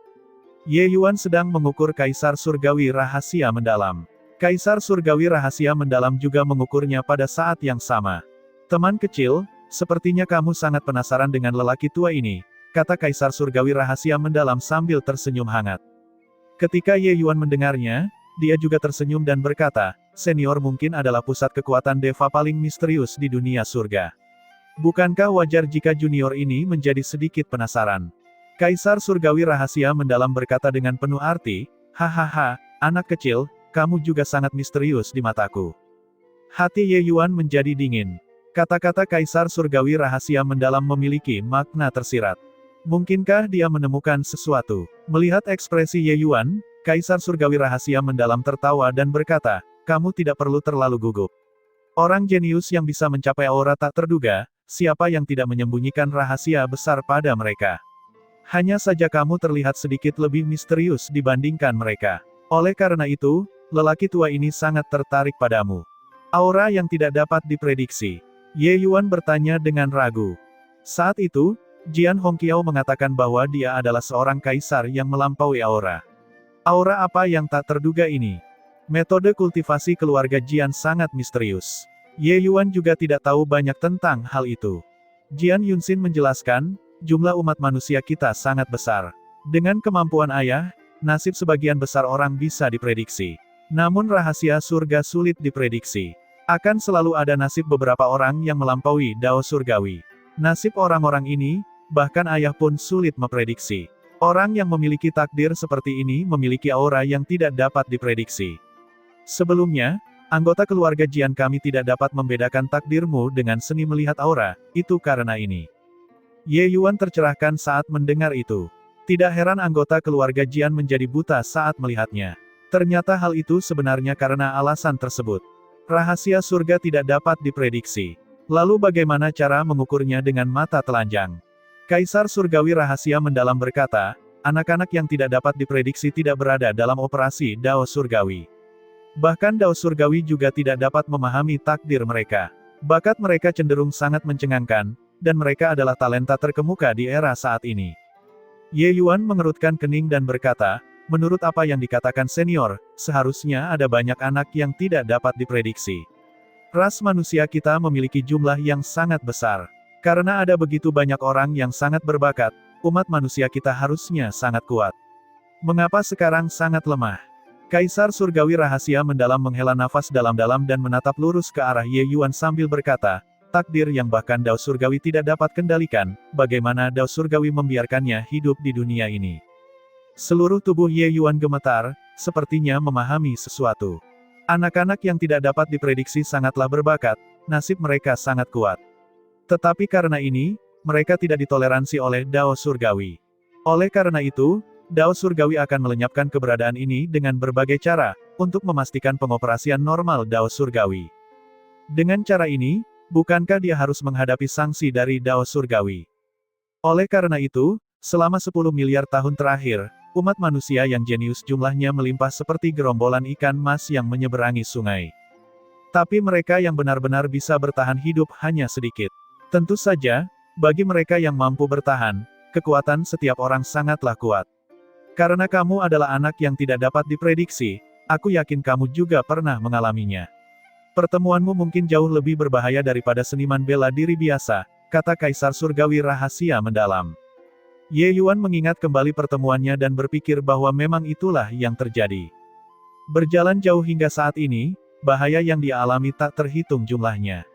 Ye Yuan sedang mengukur Kaisar Surgawi Rahasia Mendalam. Kaisar Surgawi Rahasia Mendalam juga mengukurnya pada saat yang sama. Teman kecil, sepertinya kamu sangat penasaran dengan lelaki tua ini, kata Kaisar Surgawi rahasia mendalam sambil tersenyum hangat. Ketika Ye Yuan mendengarnya, dia juga tersenyum dan berkata, senior mungkin adalah pusat kekuatan deva paling misterius di dunia surga. Bukankah wajar jika junior ini menjadi sedikit penasaran? Kaisar Surgawi rahasia mendalam berkata dengan penuh arti, hahaha, anak kecil, kamu juga sangat misterius di mataku. Hati Ye Yuan menjadi dingin. Kata-kata Kaisar Surgawi rahasia mendalam memiliki makna tersirat. Mungkinkah dia menemukan sesuatu? Melihat ekspresi Ye Yuan, Kaisar Surgawi rahasia mendalam tertawa dan berkata, kamu tidak perlu terlalu gugup. Orang jenius yang bisa mencapai aura tak terduga, siapa yang tidak menyembunyikan rahasia besar pada mereka? Hanya saja kamu terlihat sedikit lebih misterius dibandingkan mereka. Oleh karena itu, lelaki tua ini sangat tertarik padamu. Aura yang tidak dapat diprediksi. Ye Yuan bertanya dengan ragu. Saat itu, Jian Hongqiao mengatakan bahwa dia adalah seorang kaisar yang melampaui aura. Aura apa yang tak terduga ini? Metode kultivasi keluarga Jian sangat misterius. Ye Yuan juga tidak tahu banyak tentang hal itu. Jian Yunxin menjelaskan, jumlah umat manusia kita sangat besar. Dengan kemampuan ayah, nasib sebagian besar orang bisa diprediksi. Namun rahasia surga sulit diprediksi. Akan selalu ada nasib beberapa orang yang melampaui Dao Surgawi. Nasib orang-orang ini, bahkan ayah pun sulit memprediksi. Orang yang memiliki takdir seperti ini memiliki aura yang tidak dapat diprediksi. Sebelumnya, anggota keluarga Jian kami tidak dapat membedakan takdirmu dengan seni melihat aura, itu karena ini. Ye Yuan tercerahkan saat mendengar itu. Tidak heran anggota keluarga Jian menjadi buta saat melihatnya. Ternyata hal itu sebenarnya karena alasan tersebut. Rahasia surga tidak dapat diprediksi. Lalu bagaimana cara mengukurnya dengan mata telanjang? Kaisar Surgawi rahasia mendalam berkata, anak-anak yang tidak dapat diprediksi tidak berada dalam operasi Dao Surgawi. Bahkan Dao Surgawi juga tidak dapat memahami takdir mereka. Bakat mereka cenderung sangat mencengangkan, dan mereka adalah talenta terkemuka di era saat ini. Ye Yuan mengerutkan kening dan berkata, menurut apa yang dikatakan senior, seharusnya ada banyak anak yang tidak dapat diprediksi. Ras manusia kita memiliki jumlah yang sangat besar. Karena ada begitu banyak orang yang sangat berbakat, umat manusia kita harusnya sangat kuat. Mengapa sekarang sangat lemah? Kaisar Surgawi rahasia mendalam menghela nafas dalam-dalam dan menatap lurus ke arah Ye Yuan sambil berkata, takdir yang bahkan Dao Surgawi tidak dapat kendalikan, bagaimana Dao Surgawi membiarkannya hidup di dunia ini? Seluruh tubuh Ye Yuan gemetar, sepertinya memahami sesuatu. Anak-anak yang tidak dapat diprediksi sangatlah berbakat, nasib mereka sangat kuat. Tetapi karena ini, mereka tidak ditoleransi oleh Dao Surgawi. Oleh karena itu, Dao Surgawi akan melenyapkan keberadaan ini dengan berbagai cara, untuk memastikan pengoperasian normal Dao Surgawi. Dengan cara ini, bukankah dia harus menghadapi sanksi dari Dao Surgawi? Oleh karena itu, selama 10 miliar tahun terakhir, umat manusia yang jenius jumlahnya melimpah seperti gerombolan ikan mas yang menyeberangi sungai. Tapi mereka yang benar-benar bisa bertahan hidup hanya sedikit. Tentu saja, bagi mereka yang mampu bertahan, kekuatan setiap orang sangatlah kuat. Karena kamu adalah anak yang tidak dapat diprediksi, aku yakin kamu juga pernah mengalaminya. Pertemuanmu mungkin jauh lebih berbahaya daripada seniman bela diri biasa, kata Kaisar Surgawi rahasia mendalam. Ye Yuan mengingat kembali pertemuannya dan berpikir bahwa memang itulah yang terjadi. Berjalan jauh hingga saat ini, bahaya yang dia alami tak terhitung jumlahnya.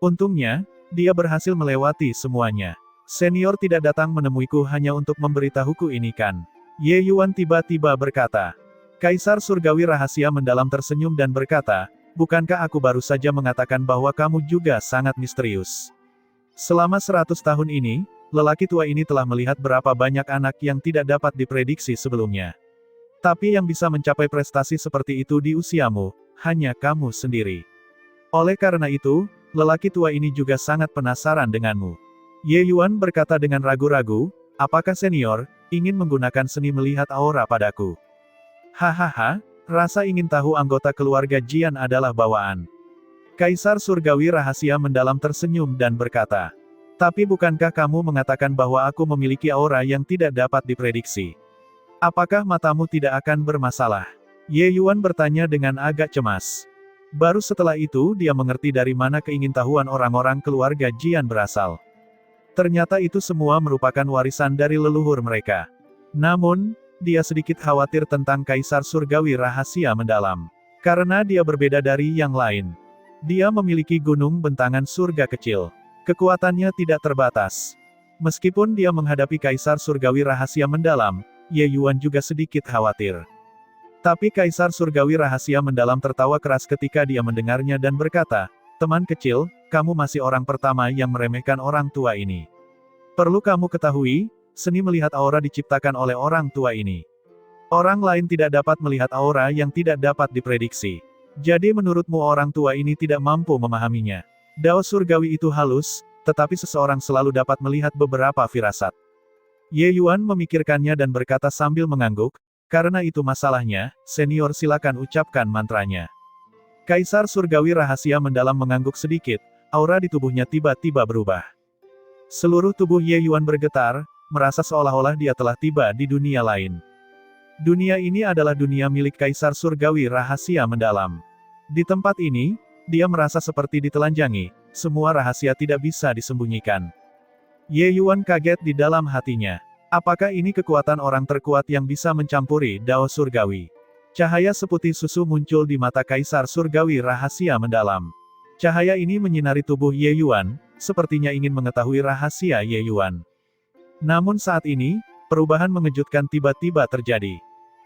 Untungnya, dia berhasil melewati semuanya. Senior tidak datang menemuiku hanya untuk memberitahuku ini kan? Ye Yuan tiba-tiba berkata. Kaisar Surgawi rahasia mendalam tersenyum dan berkata, bukankah aku baru saja mengatakan bahwa kamu juga sangat misterius? Selama 100 tahun ini, lelaki tua ini telah melihat berapa banyak anak yang tidak dapat diprediksi sebelumnya. Tapi yang bisa mencapai prestasi seperti itu di usiamu, hanya kamu sendiri. Oleh karena itu, lelaki tua ini juga sangat penasaran denganmu. Ye Yuan berkata dengan ragu-ragu, apakah senior, ingin menggunakan seni melihat aura padaku? Hahaha, rasa ingin tahu anggota keluarga Jian adalah bawaan. Kaisar Surgawi rahasia mendalam tersenyum dan berkata, tapi bukankah kamu mengatakan bahwa aku memiliki aura yang tidak dapat diprediksi? Apakah matamu tidak akan bermasalah? Ye Yuan bertanya dengan agak cemas. Baru setelah itu dia mengerti dari mana keingintahuan orang-orang keluarga Jian berasal. Ternyata itu semua merupakan warisan dari leluhur mereka. Namun, dia sedikit khawatir tentang Kaisar Surgawi rahasia mendalam. Karena dia berbeda dari yang lain. Dia memiliki gunung bentangan surga kecil. Kekuatannya tidak terbatas. Meskipun dia menghadapi Kaisar Surgawi rahasia mendalam, Ye Yuan juga sedikit khawatir. Tapi Kaisar Surgawi rahasia mendalam tertawa keras ketika dia mendengarnya dan berkata, "Teman kecil, kamu masih orang pertama yang meremehkan orang tua ini. Perlu kamu ketahui, seni melihat aura diciptakan oleh orang tua ini. Orang lain tidak dapat melihat aura yang tidak dapat diprediksi. Jadi menurutmu orang tua ini tidak mampu memahaminya. Dao surgawi itu halus, tetapi seseorang selalu dapat melihat beberapa firasat." Ye Yuan memikirkannya dan berkata sambil mengangguk, "Karena itu masalahnya, senior silakan ucapkan mantranya." Kaisar Surgawi rahasia mendalam mengangguk sedikit, aura di tubuhnya tiba-tiba berubah. Seluruh tubuh Ye Yuan bergetar, merasa seolah-olah dia telah tiba di dunia lain. Dunia ini adalah dunia milik Kaisar Surgawi rahasia mendalam. Di tempat ini, dia merasa seperti ditelanjangi, semua rahasia tidak bisa disembunyikan. Ye Yuan kaget di dalam hatinya. Apakah ini kekuatan orang terkuat yang bisa mencampuri Dao Surgawi? Cahaya seputih susu muncul di mata Kaisar Surgawi rahasia mendalam. Cahaya ini menyinari tubuh Ye Yuan, sepertinya ingin mengetahui rahasia Ye Yuan. Namun saat ini, perubahan mengejutkan tiba-tiba terjadi.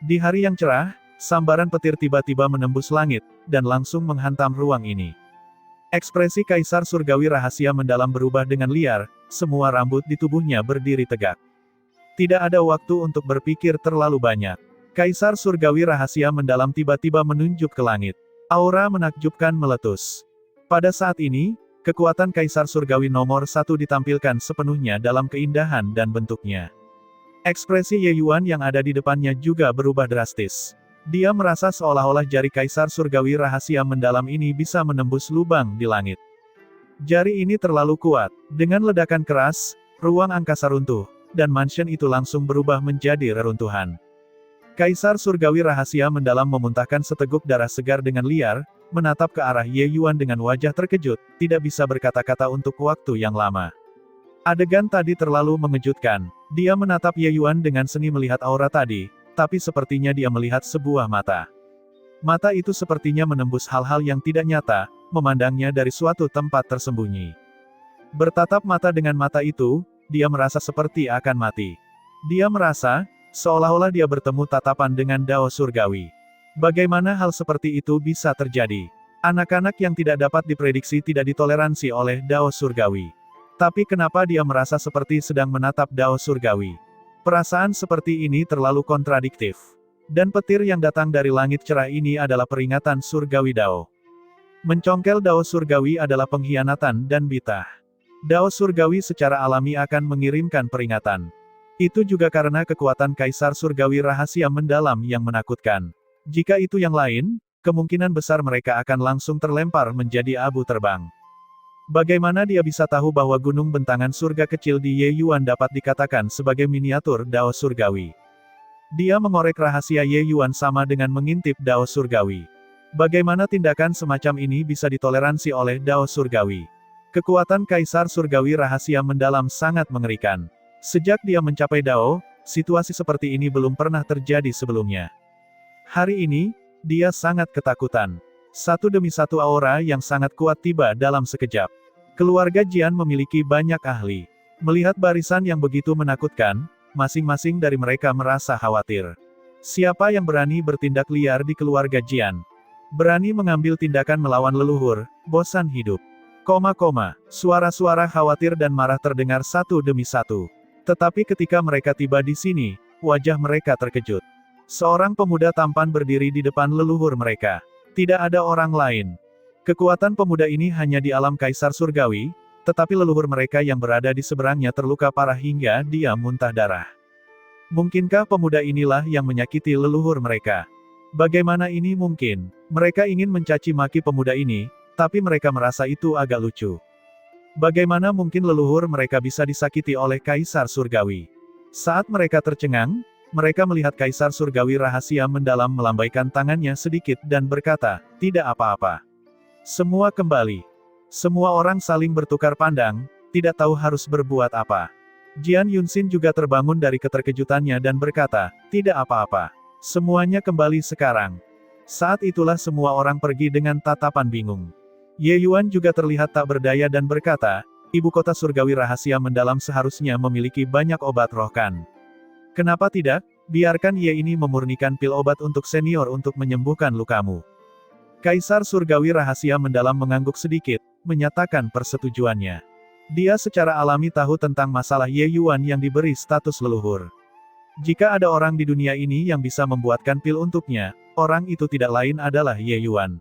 Di hari yang cerah, sambaran petir tiba-tiba menembus langit, dan langsung menghantam ruang ini. Ekspresi Kaisar Surgawi rahasia mendalam berubah dengan liar, semua rambut di tubuhnya berdiri tegak. Tidak ada waktu untuk berpikir terlalu banyak. Kaisar Surgawi rahasia mendalam tiba-tiba menunjuk ke langit. Aura menakjubkan meletus. Pada saat ini, kekuatan Kaisar Surgawi nomor 1 ditampilkan sepenuhnya dalam keindahan dan bentuknya. Ekspresi Ye Yuan yang ada di depannya juga berubah drastis. Dia merasa seolah-olah jari Kaisar Surgawi rahasia mendalam ini bisa menembus lubang di langit. Jari ini terlalu kuat. Dengan ledakan keras, ruang angkasa runtuh, dan mansion itu langsung berubah menjadi reruntuhan. Kaisar Surgawi rahasia mendalam memuntahkan seteguk darah segar dengan liar, menatap ke arah Ye Yuan dengan wajah terkejut, tidak bisa berkata-kata untuk waktu yang lama. Adegan tadi terlalu mengejutkan. Dia menatap Ye Yuan dengan seni melihat aura tadi, tapi sepertinya dia melihat sebuah mata. Mata itu sepertinya menembus hal-hal yang tidak nyata, memandangnya dari suatu tempat tersembunyi. Bertatap mata dengan mata itu, dia merasa seperti akan mati. Dia merasa, seolah-olah dia bertemu tatapan dengan Dao Surgawi. Bagaimana hal seperti itu bisa terjadi? Anak-anak yang tidak dapat diprediksi tidak ditoleransi oleh Dao Surgawi. Tapi kenapa dia merasa seperti sedang menatap Dao Surgawi? Perasaan seperti ini terlalu kontradiktif. Dan petir yang datang dari langit cerah ini adalah peringatan Surgawi Dao. Mencongkel Dao Surgawi adalah pengkhianatan dan bitah. Dao Surgawi secara alami akan mengirimkan peringatan. Itu juga karena kekuatan Kaisar Surgawi rahasia mendalam yang menakutkan. Jika itu yang lain, kemungkinan besar mereka akan langsung terlempar menjadi abu terbang. Bagaimana dia bisa tahu bahwa gunung bentangan surga kecil di Ye Yuan dapat dikatakan sebagai miniatur Dao Surgawi? Dia mengorek rahasia Ye Yuan sama dengan mengintip Dao Surgawi. Bagaimana tindakan semacam ini bisa ditoleransi oleh Dao Surgawi? Kekuatan Kaisar Surgawi rahasia mendalam sangat mengerikan. Sejak dia mencapai Dao, situasi seperti ini belum pernah terjadi sebelumnya. Hari ini, dia sangat ketakutan. Satu demi satu aura yang sangat kuat tiba dalam sekejap. Keluarga Jian memiliki banyak ahli. Melihat barisan yang begitu menakutkan, masing-masing dari mereka merasa khawatir. Siapa yang berani bertindak liar di keluarga Jian? Berani mengambil tindakan melawan leluhur, bosan hidup. Suara-suara khawatir dan marah terdengar satu demi satu. Tetapi ketika mereka tiba di sini, wajah mereka terkejut. Seorang pemuda tampan berdiri di depan leluhur mereka. Tidak ada orang lain. Kekuatan pemuda ini hanya di alam Kaisar Surgawi, tetapi leluhur mereka yang berada di seberangnya terluka parah hingga dia muntah darah. Mungkinkah pemuda inilah yang menyakiti leluhur mereka? Bagaimana ini mungkin? Mereka ingin mencaci maki pemuda ini, tapi mereka merasa itu agak lucu. Bagaimana mungkin leluhur mereka bisa disakiti oleh Kaisar Surgawi? Saat mereka tercengang, mereka melihat Kaisar Surgawi rahasia mendalam melambaikan tangannya sedikit dan berkata, "Tidak apa-apa." Semua kembali. Semua orang saling bertukar pandang, tidak tahu harus berbuat apa. Jian Yunxin juga terbangun dari keterkejutannya dan berkata, tidak apa-apa. Semuanya kembali sekarang. Saat itulah semua orang pergi dengan tatapan bingung. Ye Yuan juga terlihat tak berdaya dan berkata, ibu kota surgawi rahasia mendalam seharusnya memiliki banyak obat roh kan. Kenapa tidak? Biarkan Ye ini memurnikan pil obat untuk senior untuk menyembuhkan lukamu. Kaisar surgawi rahasia mendalam mengangguk sedikit, menyatakan persetujuannya. Dia secara alami tahu tentang masalah Ye Yuan yang diberi status leluhur. Jika ada orang di dunia ini yang bisa membuatkan pil untuknya, orang itu tidak lain adalah Ye Yuan.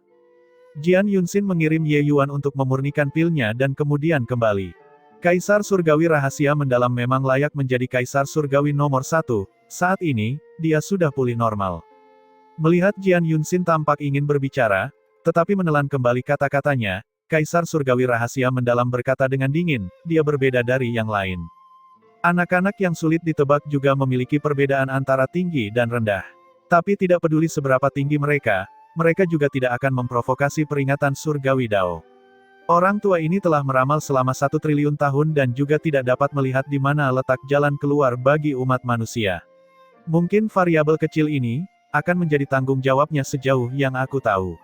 Jian Yunxin mengirim Ye Yuan untuk memurnikan pilnya dan kemudian kembali. Kaisar surgawi rahasia mendalam memang layak menjadi kaisar surgawi nomor 1, saat ini, dia sudah pulih normal. Melihat Jian Yunxin tampak ingin berbicara, tetapi menelan kembali kata-katanya, Kaisar surgawi rahasia mendalam berkata dengan dingin, dia berbeda dari yang lain. Anak-anak yang sulit ditebak juga memiliki perbedaan antara tinggi dan rendah. Tapi tidak peduli seberapa tinggi mereka juga tidak akan memprovokasi peringatan surgawi Dao. Orang tua ini telah meramal selama 1 triliun tahun dan juga tidak dapat melihat di mana letak jalan keluar bagi umat manusia. Mungkin variabel kecil ini akan menjadi tanggung jawabnya sejauh yang aku tahu.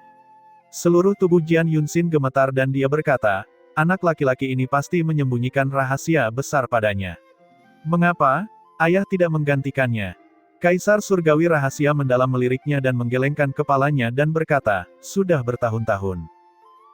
Seluruh tubuh Jian Yunxin gemetar dan dia berkata, anak laki-laki ini pasti menyembunyikan rahasia besar padanya. Mengapa ayah tidak menggantikannya? Kaisar surgawi rahasia mendalam meliriknya dan menggelengkan kepalanya dan berkata, sudah bertahun-tahun.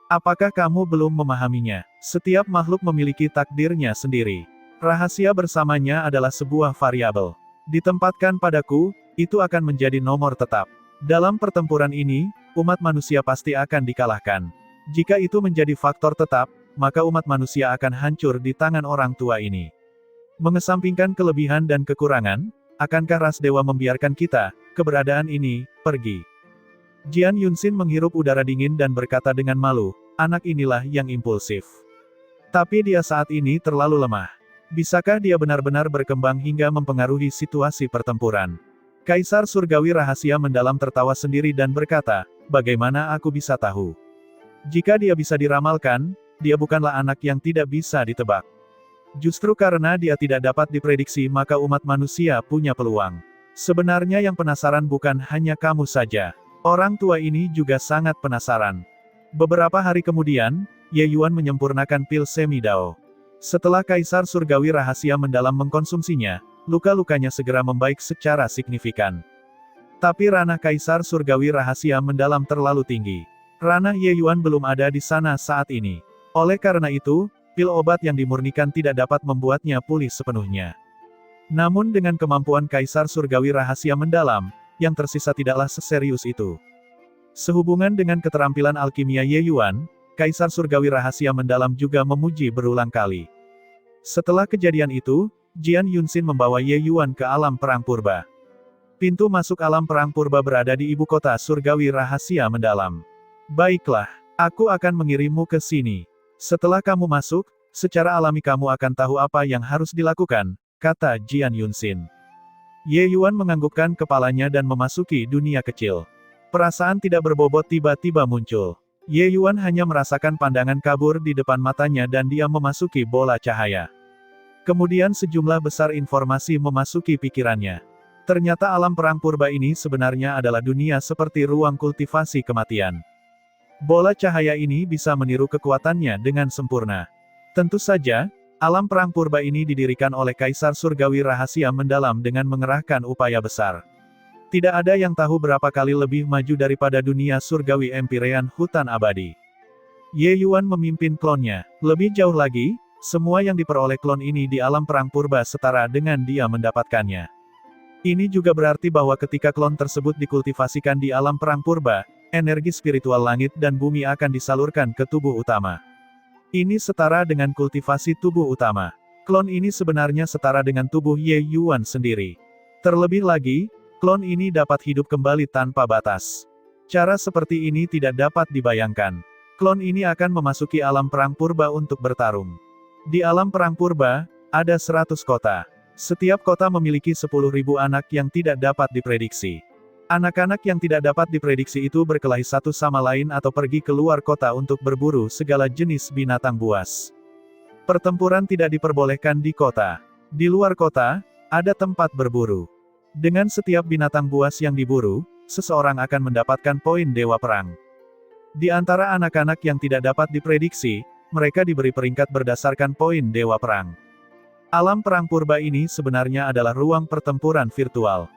Apakah kamu belum memahaminya? Setiap makhluk memiliki takdirnya sendiri. Rahasia bersamanya adalah sebuah variabel. Ditempatkan padaku, itu akan menjadi nomor tetap. Dalam pertempuran ini, umat manusia pasti akan dikalahkan. Jika itu menjadi faktor tetap, maka umat manusia akan hancur di tangan orang tua ini. Mengesampingkan kelebihan dan kekurangan, akankah ras dewa membiarkan kita, keberadaan ini, pergi? Jian Yunxin menghirup udara dingin dan berkata dengan malu, anak inilah yang impulsif. Tapi dia saat ini terlalu lemah. Bisakah dia benar-benar berkembang hingga mempengaruhi situasi pertempuran? Kaisar surgawi rahasia mendalam tertawa sendiri dan berkata, bagaimana aku bisa tahu? Jika dia bisa diramalkan, dia bukanlah anak yang tidak bisa ditebak. Justru karena dia tidak dapat diprediksi maka umat manusia punya peluang. Sebenarnya yang penasaran bukan hanya kamu saja. Orang tua ini juga sangat penasaran. Beberapa hari kemudian, Ye Yuan menyempurnakan pil semi-dao. Setelah Kaisar surgawi rahasia mendalam mengkonsumsinya, luka-lukanya segera membaik secara signifikan. Tapi ranah Kaisar surgawi rahasia mendalam terlalu tinggi. Ranah Ye Yuan belum ada di sana saat ini. Oleh karena itu, pil obat yang dimurnikan tidak dapat membuatnya pulih sepenuhnya. Namun dengan kemampuan Kaisar surgawi rahasia mendalam, yang tersisa tidaklah seserius itu. Sehubungan dengan keterampilan alkimia Ye Yuan, Kaisar surgawi rahasia mendalam juga memuji berulang kali. Setelah kejadian itu, Jian Yunxin membawa Ye Yuan ke alam perang purba. Pintu masuk alam perang purba berada di ibu kota surgawi rahasia mendalam. Baiklah, aku akan mengirimmu ke sini. Setelah kamu masuk, secara alami kamu akan tahu apa yang harus dilakukan, kata Jian Yunxin. Ye Yuan menganggukkan kepalanya dan memasuki dunia kecil. Perasaan tidak berbobot tiba-tiba muncul. Ye Yuan hanya merasakan pandangan kabur di depan matanya dan dia memasuki bola cahaya. Kemudian sejumlah besar informasi memasuki pikirannya. Ternyata alam perang purba ini sebenarnya adalah dunia seperti ruang kultivasi kematian. Bola cahaya ini bisa meniru kekuatannya dengan sempurna. Tentu saja, alam perang purba ini didirikan oleh Kaisar surgawi rahasia mendalam dengan mengerahkan upaya besar. Tidak ada yang tahu berapa kali lebih maju daripada dunia surgawi Empyrean hutan abadi. Ye Yuan memimpin klonnya. Lebih jauh lagi, semua yang diperoleh klon ini di alam perang purba setara dengan dia mendapatkannya. Ini juga berarti bahwa ketika klon tersebut dikultivasikan di alam perang purba, energi spiritual langit dan bumi akan disalurkan ke tubuh utama. Ini setara dengan kultivasi tubuh utama. Klon ini sebenarnya setara dengan tubuh Ye Yuan sendiri. Terlebih lagi, klon ini dapat hidup kembali tanpa batas. Cara seperti ini tidak dapat dibayangkan. Klon ini akan memasuki alam perang purba untuk bertarung. Di alam perang purba, ada 100 kota. Setiap kota memiliki 10.000 anak yang tidak dapat diprediksi. Anak-anak yang tidak dapat diprediksi itu berkelahi satu sama lain atau pergi ke luar kota untuk berburu segala jenis binatang buas. Pertempuran tidak diperbolehkan di kota. Di luar kota, ada tempat berburu. Dengan setiap binatang buas yang diburu, seseorang akan mendapatkan poin Dewa Perang. Di antara anak-anak yang tidak dapat diprediksi, mereka diberi peringkat berdasarkan poin Dewa Perang. Alam perang purba ini sebenarnya adalah ruang pertempuran virtual.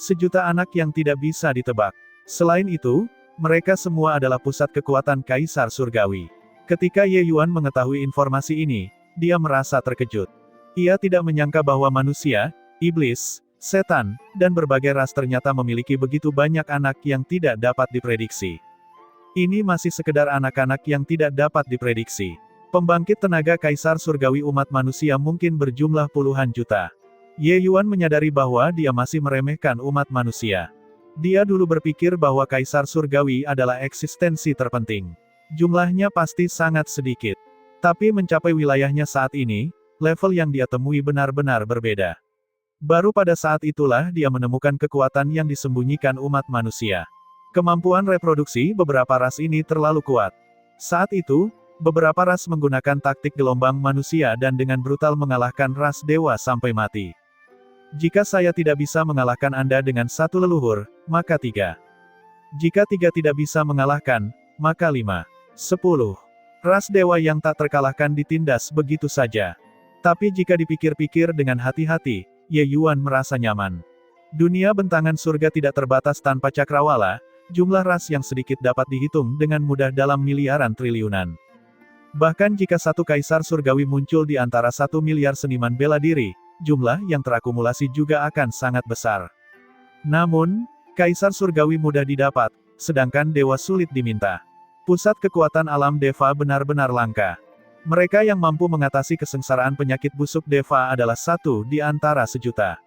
Sejuta anak yang tidak bisa ditebak. Selain itu, mereka semua adalah pusat kekuatan Kaisar Surgawi. Ketika Ye Yuan mengetahui informasi ini, dia merasa terkejut. Ia tidak menyangka bahwa manusia, iblis, setan, dan berbagai ras ternyata memiliki begitu banyak anak yang tidak dapat diprediksi. Ini masih sekedar anak-anak yang tidak dapat diprediksi. Pembangkit tenaga Kaisar Surgawi umat manusia mungkin berjumlah puluhan juta. Ye Yuan menyadari bahwa dia masih meremehkan umat manusia. Dia dulu berpikir bahwa Kaisar Surgawi adalah eksistensi terpenting. Jumlahnya pasti sangat sedikit. Tapi mencapai wilayahnya saat ini, level yang dia temui benar-benar berbeda. Baru pada saat itulah dia menemukan kekuatan yang disembunyikan umat manusia. Kemampuan reproduksi beberapa ras ini terlalu kuat. Saat itu, beberapa ras menggunakan taktik gelombang manusia dan dengan brutal mengalahkan ras dewa sampai mati. Jika saya tidak bisa mengalahkan Anda dengan satu leluhur, maka 3. Jika 3 tidak bisa mengalahkan, maka 5. 10. Ras dewa yang tak terkalahkan ditindas begitu saja. Tapi jika dipikir-pikir dengan hati-hati, Ye Yuan merasa nyaman. Dunia bentangan surga tidak terbatas tanpa cakrawala, jumlah ras yang sedikit dapat dihitung dengan mudah dalam miliaran triliunan. Bahkan jika satu kaisar surgawi muncul di antara 1 miliar seniman bela diri, jumlah yang terakumulasi juga akan sangat besar. Namun, kaisar surgawi mudah didapat, sedangkan dewa sulit diminta. Pusat kekuatan alam Deva benar-benar langka. Mereka yang mampu mengatasi kesengsaraan penyakit busuk Deva adalah 1 di antara sejuta.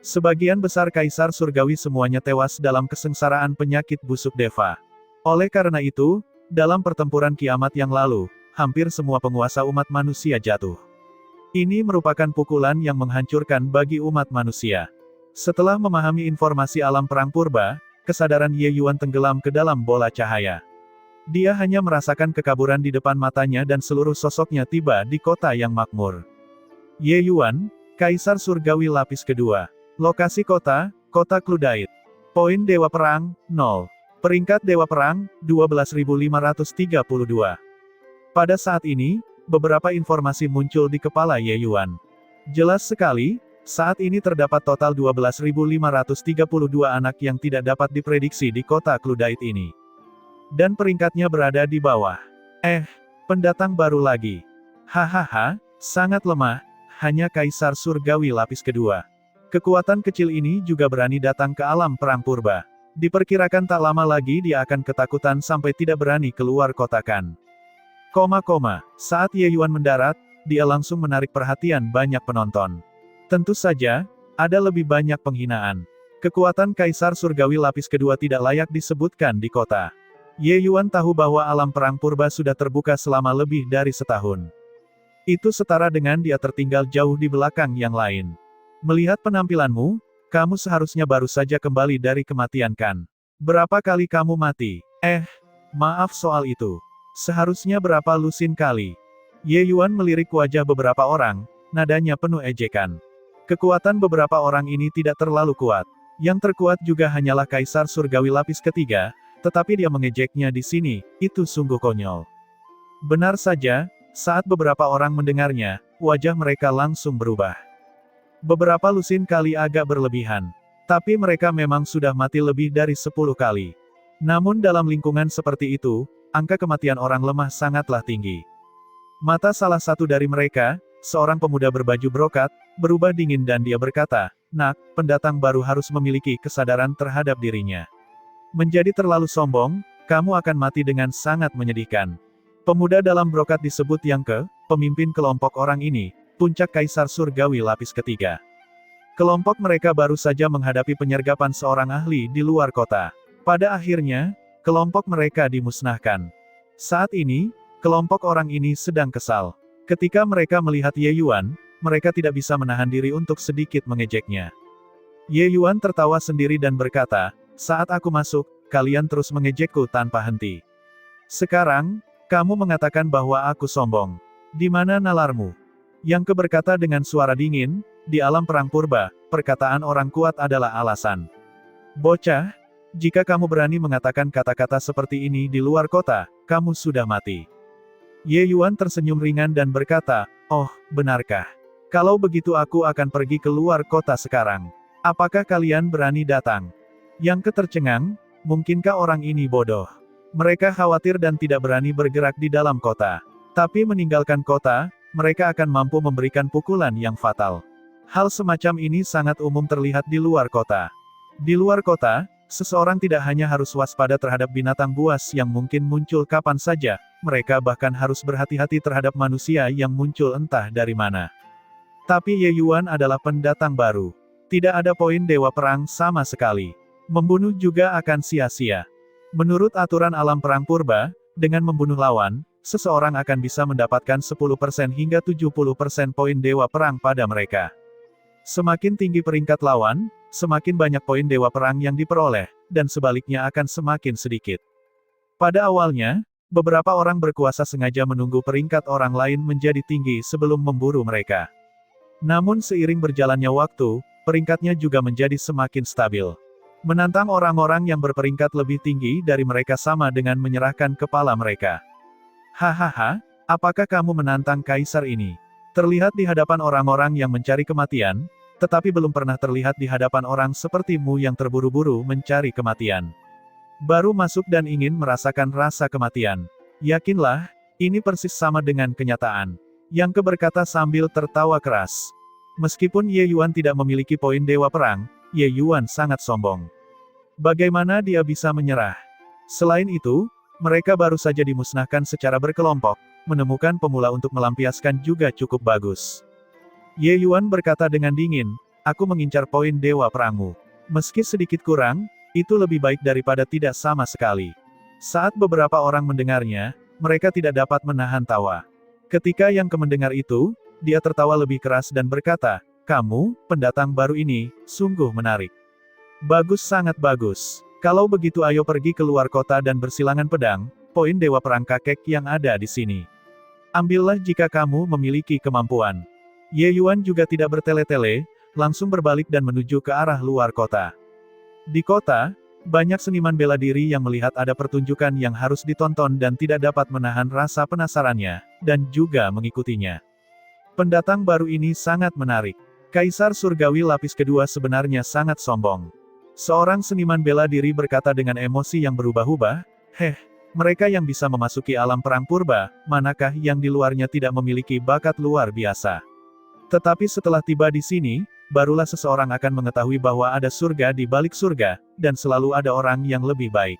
Sebagian besar kaisar surgawi semuanya tewas dalam kesengsaraan penyakit busuk Deva. Oleh karena itu, dalam pertempuran kiamat yang lalu, hampir semua penguasa umat manusia jatuh. Ini merupakan pukulan yang menghancurkan bagi umat manusia. Setelah memahami informasi alam perang purba, kesadaran Ye Yuan tenggelam ke dalam bola cahaya. Dia hanya merasakan kekaburan di depan matanya dan seluruh sosoknya tiba di kota yang makmur. Ye Yuan, Kaisar Surgawi lapis kedua. Lokasi kota, Kota Cludite. Poin Dewa Perang, 0. Peringkat Dewa Perang, 12.532. Pada saat ini, beberapa informasi muncul di kepala Ye Yuan. Jelas sekali, saat ini terdapat total 12.532 anak yang tidak dapat diprediksi di kota Cludite ini. Dan peringkatnya berada di bawah. Pendatang baru lagi. Hahaha, sangat lemah, hanya Kaisar Surgawi lapis kedua. Kekuatan kecil ini juga berani datang ke alam perang purba. Diperkirakan tak lama lagi dia akan ketakutan sampai tidak berani keluar kotakan. Saat Ye Yuan mendarat, dia langsung menarik perhatian banyak penonton. Tentu saja, ada lebih banyak penghinaan. Kekuatan Kaisar Surgawi lapis kedua tidak layak disebutkan di kota. Ye Yuan tahu bahwa alam perang purba sudah terbuka selama lebih dari setahun. Itu setara dengan dia tertinggal jauh di belakang yang lain. Melihat penampilanmu, kamu seharusnya baru saja kembali dari kematian kan? Berapa kali kamu mati? Maaf soal itu. Seharusnya berapa lusin kali? Ye Yuan melirik wajah beberapa orang, nadanya penuh ejekan. Kekuatan beberapa orang ini tidak terlalu kuat. Yang terkuat juga hanyalah Kaisar Surgawi lapis ketiga, tetapi dia mengejeknya di sini, itu sungguh konyol. Benar saja, saat beberapa orang mendengarnya, wajah mereka langsung berubah. Beberapa lusin kali agak berlebihan. Tapi mereka memang sudah mati lebih dari 10 kali. Namun dalam lingkungan seperti itu, angka kematian orang lemah sangatlah tinggi. Mata salah satu dari mereka, seorang pemuda berbaju brokat, berubah dingin dan dia berkata, "Nak, pendatang baru harus memiliki kesadaran terhadap dirinya. Menjadi terlalu sombong, kamu akan mati dengan sangat menyedihkan." Pemuda dalam brokat disebut Yang pemimpin kelompok orang ini, puncak Kaisar Surgawi lapis ketiga. Kelompok mereka baru saja menghadapi penyergapan seorang ahli di luar kota. Pada akhirnya, kelompok mereka dimusnahkan. Saat ini, kelompok orang ini sedang kesal. Ketika mereka melihat Ye Yuan, mereka tidak bisa menahan diri untuk sedikit mengejeknya. Ye Yuan tertawa sendiri dan berkata, saat aku masuk, kalian terus mengejekku tanpa henti. Sekarang, kamu mengatakan bahwa aku sombong. Di mana nalarmu? Yang berkata dengan suara dingin, di alam perang purba, perkataan orang kuat adalah alasan. Bocah, jika kamu berani mengatakan kata-kata seperti ini di luar kota, kamu sudah mati. Ye Yuan tersenyum ringan dan berkata, oh, benarkah? Kalau begitu aku akan pergi ke luar kota sekarang. Apakah kalian berani datang? Yang tercengang, mungkinkah orang ini bodoh? Mereka khawatir dan tidak berani bergerak di dalam kota. Tapi meninggalkan kota, mereka akan mampu memberikan pukulan yang fatal. Hal semacam ini sangat umum terlihat di luar kota. Di luar kota, seseorang tidak hanya harus waspada terhadap binatang buas yang mungkin muncul kapan saja, mereka bahkan harus berhati-hati terhadap manusia yang muncul entah dari mana. Tapi Ye Yuan adalah pendatang baru. Tidak ada poin dewa perang sama sekali. Membunuh juga akan sia-sia. Menurut aturan alam perang purba, dengan membunuh lawan, seseorang akan bisa mendapatkan 10% hingga 70% poin dewa perang pada mereka. Semakin tinggi peringkat lawan, semakin banyak poin dewa perang yang diperoleh, dan sebaliknya akan semakin sedikit. Pada awalnya, beberapa orang berkuasa sengaja menunggu peringkat orang lain menjadi tinggi sebelum memburu mereka. Namun seiring berjalannya waktu, peringkatnya juga menjadi semakin stabil. Menantang orang-orang yang berperingkat lebih tinggi dari mereka sama dengan menyerahkan kepala mereka. Hahaha, apakah kamu menantang kaisar ini? Terlihat di hadapan orang-orang yang mencari kematian, tetapi belum pernah terlihat di hadapan orang sepertimu yang terburu-buru mencari kematian. Baru masuk dan ingin merasakan rasa kematian. Yakinlah, ini persis sama dengan kenyataan. Yang berkata sambil tertawa keras. Meskipun Ye Yuan tidak memiliki poin dewa perang, Ye Yuan sangat sombong. Bagaimana dia bisa menyerah? Selain itu, mereka baru saja dimusnahkan secara berkelompok, menemukan pemula untuk melampiaskan juga cukup bagus. Ye Yuan berkata dengan dingin, aku mengincar poin dewa perangmu. Meski sedikit kurang, itu lebih baik daripada tidak sama sekali. Saat beberapa orang mendengarnya, mereka tidak dapat menahan tawa. Ketika yang mendengar itu, dia tertawa lebih keras dan berkata, kamu, pendatang baru ini, sungguh menarik. Bagus, sangat bagus. Kalau begitu ayo pergi ke luar kota dan bersilangan pedang, poin dewa perang kakek yang ada di sini. Ambillah jika kamu memiliki kemampuan. Ye Yuan juga tidak bertele-tele, langsung berbalik dan menuju ke arah luar kota. Di kota, banyak seniman bela diri yang melihat ada pertunjukan yang harus ditonton dan tidak dapat menahan rasa penasarannya, dan juga mengikutinya. Pendatang baru ini sangat menarik. Kaisar Surgawi lapis kedua sebenarnya sangat sombong. Seorang seniman bela diri berkata dengan emosi yang berubah-ubah, mereka yang bisa memasuki alam perang purba, manakah yang di luarnya tidak memiliki bakat luar biasa. Tetapi setelah tiba di sini, barulah seseorang akan mengetahui bahwa ada surga di balik surga, dan selalu ada orang yang lebih baik.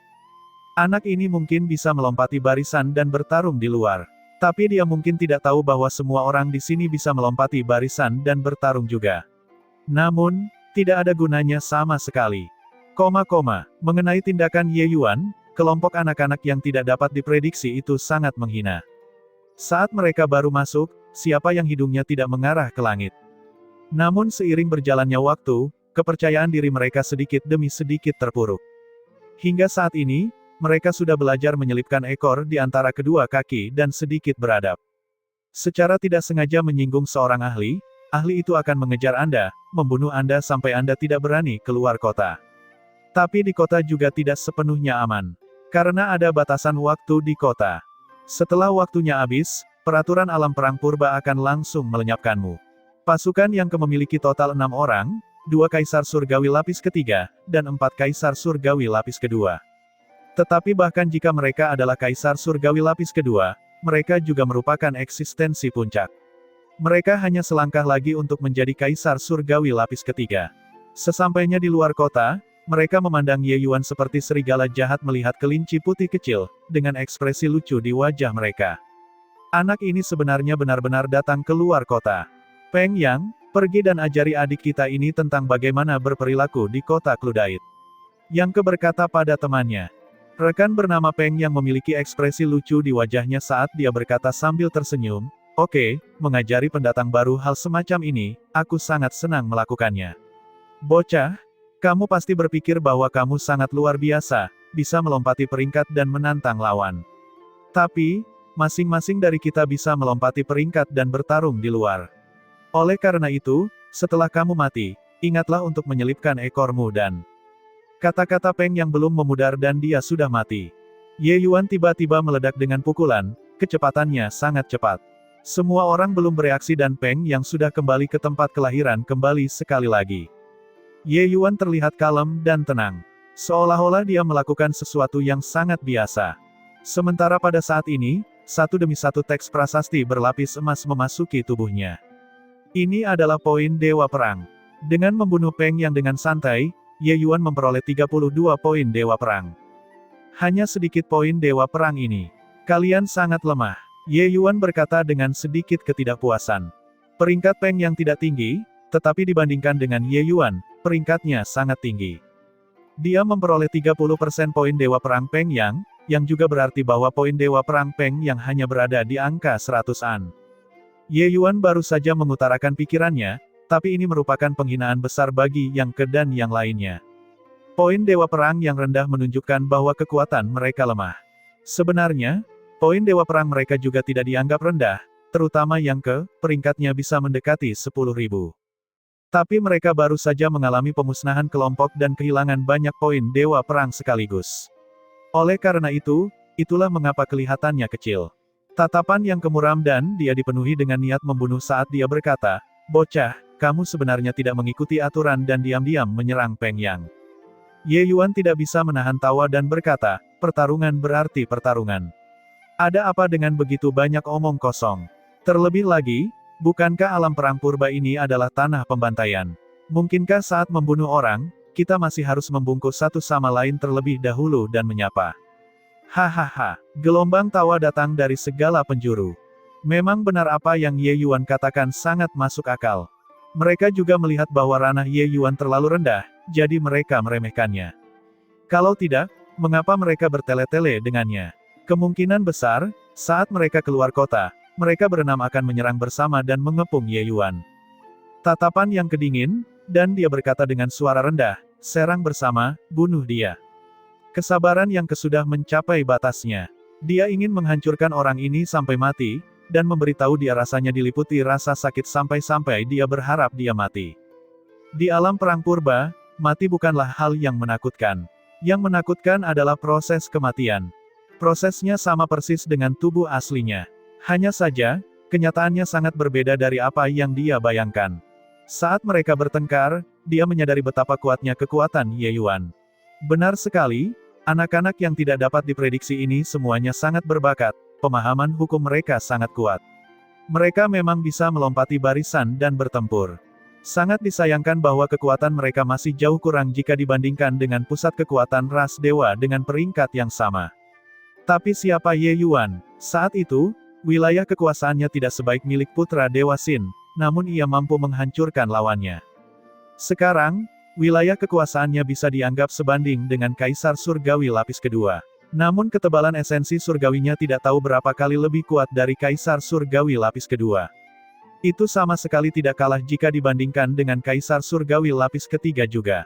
Anak ini mungkin bisa melompati barisan dan bertarung di luar. Tapi dia mungkin tidak tahu bahwa semua orang di sini bisa melompati barisan dan bertarung juga. Namun, tidak ada gunanya sama sekali. Mengenai tindakan Ye Yuan, kelompok anak-anak yang tidak dapat diprediksi itu sangat menghina. Saat mereka baru masuk, siapa yang hidungnya tidak mengarah ke langit. Namun seiring berjalannya waktu, kepercayaan diri mereka sedikit demi sedikit terpuruk. Hingga saat ini, mereka sudah belajar menyelipkan ekor di antara kedua kaki dan sedikit beradab. Secara tidak sengaja menyinggung seorang ahli itu akan mengejar Anda, membunuh Anda sampai Anda tidak berani keluar kota. Tapi di kota juga tidak sepenuhnya aman. Karena ada batasan waktu di kota. Setelah waktunya habis, peraturan alam perang purba akan langsung melenyapkanmu. Pasukan yang memiliki total 6 orang, 2 kaisar surgawi lapis ketiga, dan 4 kaisar surgawi lapis kedua. Tetapi bahkan jika mereka adalah kaisar surgawi lapis kedua, mereka juga merupakan eksistensi puncak. Mereka hanya selangkah lagi untuk menjadi kaisar surgawi lapis ketiga. Sesampainya di luar kota, mereka memandang Ye Yuan seperti serigala jahat melihat kelinci putih kecil, dengan ekspresi lucu di wajah mereka. Anak ini sebenarnya benar-benar datang ke luar kota. Peng Yang, pergi dan ajari adik kita ini tentang bagaimana berperilaku di kota Cludite. Yang berkata pada temannya. Rekan bernama Peng yang memiliki ekspresi lucu di wajahnya saat dia berkata sambil tersenyum, oke, mengajari pendatang baru hal semacam ini, aku sangat senang melakukannya. Bocah, kamu pasti berpikir bahwa kamu sangat luar biasa, bisa melompati peringkat dan menantang lawan. Tapi, masing-masing dari kita bisa melompati peringkat dan bertarung di luar. Oleh karena itu, setelah kamu mati, ingatlah untuk menyelipkan ekormu dan... Kata-kata Peng yang belum memudar dan dia sudah mati. Ye Yuan tiba-tiba meledak dengan pukulan, kecepatannya sangat cepat. Semua orang belum bereaksi dan Peng yang sudah kembali ke tempat kelahiran kembali sekali lagi. Ye Yuan terlihat kalem dan tenang. Seolah-olah dia melakukan sesuatu yang sangat biasa. Sementara pada saat ini, satu demi satu teks prasasti berlapis emas memasuki tubuhnya. Ini adalah poin Dewa Perang. Dengan membunuh Peng yang dengan santai, Ye Yuan memperoleh 32 poin Dewa Perang. Hanya sedikit poin Dewa Perang ini. Kalian sangat lemah. Ye Yuan berkata dengan sedikit ketidakpuasan. Peringkat Peng yang tidak tinggi, tetapi dibandingkan dengan Ye Yuan, peringkatnya sangat tinggi. Dia memperoleh 30% poin Dewa Perang Peng yang juga berarti bahwa poin Dewa Perang Peng yang hanya berada di angka 100-an. Ye Yuan baru saja mengutarakan pikirannya, tapi ini merupakan penghinaan besar bagi Yang Ke dan yang lainnya. Poin Dewa Perang yang rendah menunjukkan bahwa kekuatan mereka lemah. Sebenarnya, poin Dewa Perang mereka juga tidak dianggap rendah, terutama Yang Ke, peringkatnya bisa mendekati 10.000. Tapi mereka baru saja mengalami pemusnahan kelompok dan kehilangan banyak poin Dewa Perang sekaligus. Oleh karena itu, itulah mengapa kelihatannya kecil. Tatapan Yang Ke muram dan dia dipenuhi dengan niat membunuh saat dia berkata, "Bocah, kamu sebenarnya tidak mengikuti aturan dan diam-diam menyerang Peng Yang." Ye Yuan tidak bisa menahan tawa dan berkata, "Pertarungan berarti pertarungan. Ada apa dengan begitu banyak omong kosong? Terlebih lagi, bukankah alam perang purba ini adalah tanah pembantaian? Mungkinkah saat membunuh orang, kita masih harus membungkuk satu sama lain terlebih dahulu dan menyapa?" Hahaha, gelombang tawa datang dari segala penjuru. Memang benar apa yang Ye Yuan katakan sangat masuk akal. Mereka juga melihat bahwa ranah Ye Yuan terlalu rendah, jadi mereka meremehkannya. Kalau tidak, mengapa mereka bertele-tele dengannya? Kemungkinan besar, saat mereka keluar kota, mereka berenam akan menyerang bersama dan mengepung Ye Yuan. Tatapan Yang Ke dingin, dan dia berkata dengan suara rendah, "Serang bersama, bunuh dia." Kesabaran Yang Ke sudah mencapai batasnya. Dia ingin menghancurkan orang ini sampai mati, dan memberitahu dia rasanya diliputi rasa sakit sampai-sampai dia berharap dia mati. Di alam perang purba, mati bukanlah hal yang menakutkan. Yang menakutkan adalah proses kematian. Prosesnya sama persis dengan tubuh aslinya. Hanya saja, kenyataannya sangat berbeda dari apa yang dia bayangkan. Saat mereka bertengkar, dia menyadari betapa kuatnya kekuatan Ye Yuan. Benar sekali, anak-anak yang tidak dapat diprediksi ini semuanya sangat berbakat, pemahaman hukum mereka sangat kuat. Mereka memang bisa melompati barisan dan bertempur. Sangat disayangkan bahwa kekuatan mereka masih jauh kurang jika dibandingkan dengan pusat kekuatan ras dewa dengan peringkat yang sama. Tapi siapa Ye Yuan? Saat itu, wilayah kekuasaannya tidak sebaik milik putra Dewa Sin, namun ia mampu menghancurkan lawannya. Sekarang, wilayah kekuasaannya bisa dianggap sebanding dengan Kaisar Surgawi lapis kedua. Namun ketebalan esensi surgawinya tidak tahu berapa kali lebih kuat dari Kaisar Surgawi lapis kedua. Itu sama sekali tidak kalah jika dibandingkan dengan Kaisar Surgawi lapis ketiga juga.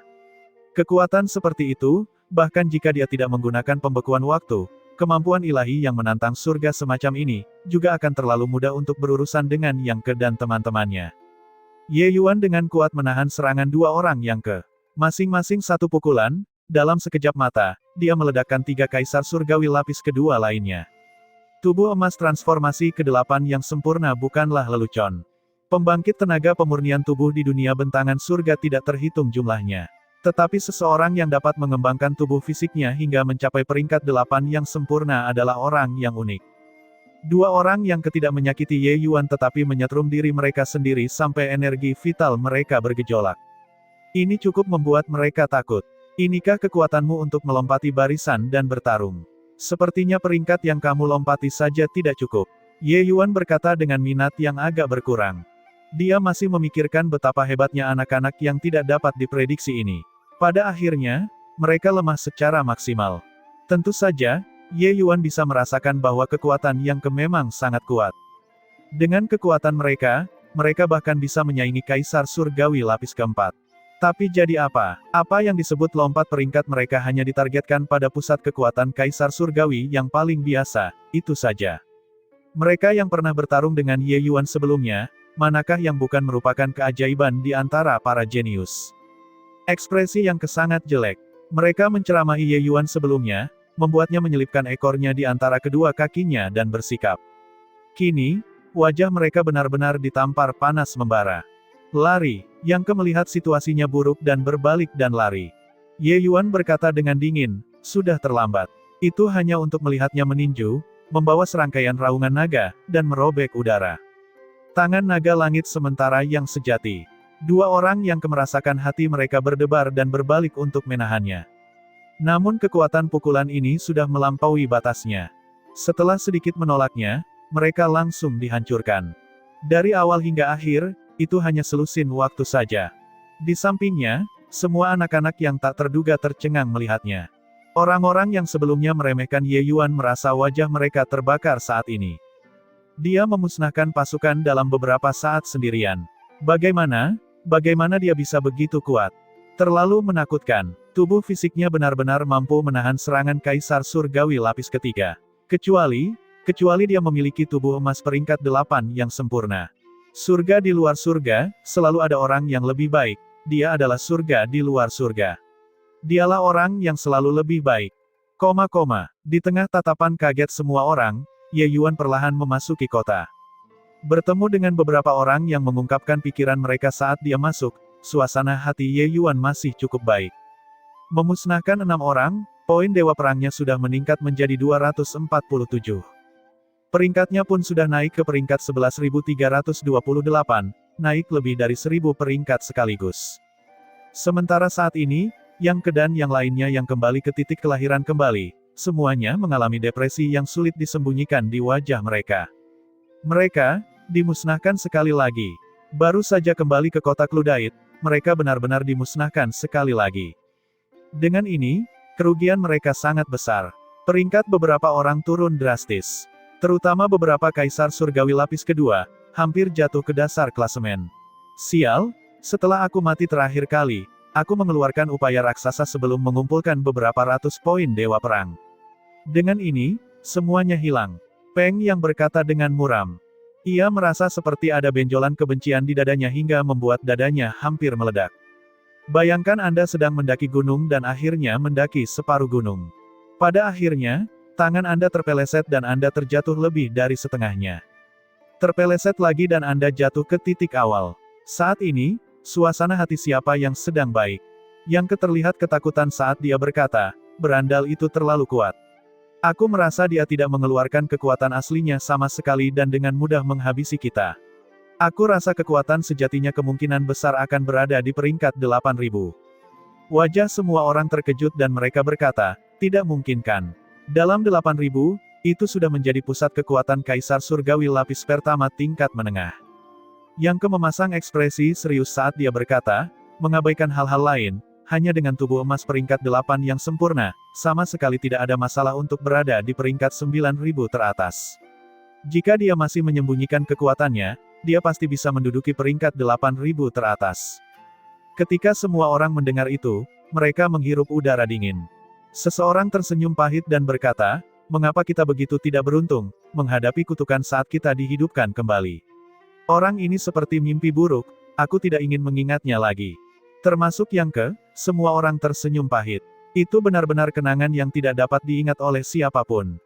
Kekuatan seperti itu, bahkan jika dia tidak menggunakan pembekuan waktu, kemampuan ilahi yang menantang surga semacam ini, juga akan terlalu mudah untuk berurusan dengan Yang Ke dan teman-temannya. Ye Yuan dengan kuat menahan serangan dua orang Yang Ke. Masing-masing satu pukulan, dalam sekejap mata, dia meledakkan 3 Kaisar Surgawi lapis kedua lainnya. Tubuh emas transformasi ke-8 yang sempurna bukanlah lelucon. Pembangkit tenaga pemurnian tubuh di dunia bentangan surga tidak terhitung jumlahnya. Tetapi seseorang yang dapat mengembangkan tubuh fisiknya hingga mencapai peringkat 8 yang sempurna adalah orang yang unik. Dua orang Yang Ke tidak menyakiti Ye Yuan tetapi menyetrum diri mereka sendiri sampai energi vital mereka bergejolak. Ini cukup membuat mereka takut. Inikah kekuatanmu untuk melompati barisan dan bertarung? Sepertinya peringkat yang kamu lompati saja tidak cukup. Ye Yuan berkata dengan minat yang agak berkurang. Dia masih memikirkan betapa hebatnya anak-anak yang tidak dapat diprediksi ini. Pada akhirnya, mereka lemah secara maksimal. Tentu saja, Ye Yuan bisa merasakan bahwa kekuatan Yang Ke memang sangat kuat. Dengan kekuatan mereka, mereka bahkan bisa menyaingi Kaisar Surgawi lapis keempat. Tapi jadi apa? Apa yang disebut lompat peringkat mereka hanya ditargetkan pada pusat kekuatan Kaisar Surgawi yang paling biasa, itu saja. Mereka yang pernah bertarung dengan Ye Yuan sebelumnya, manakah yang bukan merupakan keajaiban di antara para jenius? Ekspresi yang sangat jelek. Mereka menceramahi Ye Yuan sebelumnya, membuatnya menyelipkan ekornya di antara kedua kakinya dan bersikap. Kini, wajah mereka benar-benar ditampar panas membara. Lari. Yang Ke melihat situasinya buruk dan berbalik dan lari. Ye Yuan berkata dengan dingin, sudah terlambat. Itu hanya untuk melihatnya meninju, membawa serangkaian raungan naga, dan merobek udara. Tangan naga langit sementara yang sejati. Dua orang yang merasakan hati mereka berdebar dan berbalik untuk menahannya. Namun kekuatan pukulan ini sudah melampaui batasnya. Setelah sedikit menolaknya, mereka langsung dihancurkan. Dari awal hingga akhir, itu hanya selusin waktu saja. Di sampingnya, semua anak-anak yang tak terduga tercengang melihatnya. Orang-orang yang sebelumnya meremehkan Ye Yuan merasa wajah mereka terbakar saat ini. Dia memusnahkan pasukan dalam beberapa saat sendirian. Bagaimana dia bisa begitu kuat? Terlalu menakutkan. Tubuh fisiknya benar-benar mampu menahan serangan Kaisar Surgawi lapis ketiga. Kecuali dia memiliki tubuh emas peringkat 8 yang sempurna. Surga di luar surga, selalu ada orang yang lebih baik. Dia adalah surga di luar surga. Dialah orang yang selalu lebih baik. Di tengah tatapan kaget semua orang, Ye Yuan perlahan memasuki kota. Bertemu dengan beberapa orang yang mengungkapkan pikiran mereka saat dia masuk, suasana hati Ye Yuan masih cukup baik. Memusnahkan 6 orang, poin dewa perangnya sudah meningkat menjadi 247. Peringkatnya pun sudah naik ke peringkat 11.328, naik lebih dari 1.000 peringkat sekaligus. Sementara saat ini, Yang Ke dan yang lainnya yang kembali ke titik kelahiran kembali, semuanya mengalami depresi yang sulit disembunyikan di wajah mereka. Mereka dimusnahkan sekali lagi. Baru saja kembali ke kota Cludite, mereka benar-benar dimusnahkan sekali lagi. Dengan ini, kerugian mereka sangat besar. Peringkat beberapa orang turun drastis. Terutama beberapa Kaisar Surgawi lapis kedua, hampir jatuh ke dasar klasemen. Sial, setelah aku mati terakhir kali, aku mengeluarkan upaya raksasa sebelum mengumpulkan beberapa ratus poin dewa perang. Dengan ini, semuanya hilang. Peng Yang berkata dengan muram. Ia merasa seperti ada benjolan kebencian di dadanya hingga membuat dadanya hampir meledak. Bayangkan Anda sedang mendaki gunung dan akhirnya mendaki separuh gunung. Pada akhirnya, tangan Anda terpeleset dan Anda terjatuh lebih dari setengahnya. Terpeleset lagi dan Anda jatuh ke titik awal. Saat ini, suasana hati siapa yang sedang baik? Yang Ke terlihat ketakutan saat dia berkata, berandal itu terlalu kuat. Aku merasa dia tidak mengeluarkan kekuatan aslinya sama sekali dan dengan mudah menghabisi kita. Aku rasa kekuatan sejatinya kemungkinan besar akan berada di peringkat 8.000. Wajah semua orang terkejut dan mereka berkata, tidak mungkin kan? Dalam 8.000, itu sudah menjadi pusat kekuatan Kaisar Surgawi lapis pertama tingkat menengah. Yang Ke memasang ekspresi serius saat dia berkata, mengabaikan hal-hal lain, hanya dengan tubuh emas peringkat 8 yang sempurna, sama sekali tidak ada masalah untuk berada di peringkat 9.000 teratas. Jika dia masih menyembunyikan kekuatannya, dia pasti bisa menduduki peringkat 8.000 teratas. Ketika semua orang mendengar itu, mereka menghirup udara dingin. Seseorang tersenyum pahit dan berkata, mengapa kita begitu tidak beruntung, menghadapi kutukan saat kita dihidupkan kembali. Orang ini seperti mimpi buruk, aku tidak ingin mengingatnya lagi. Termasuk Yang Ke, semua orang tersenyum pahit. Itu benar-benar kenangan yang tidak dapat diingat oleh siapapun.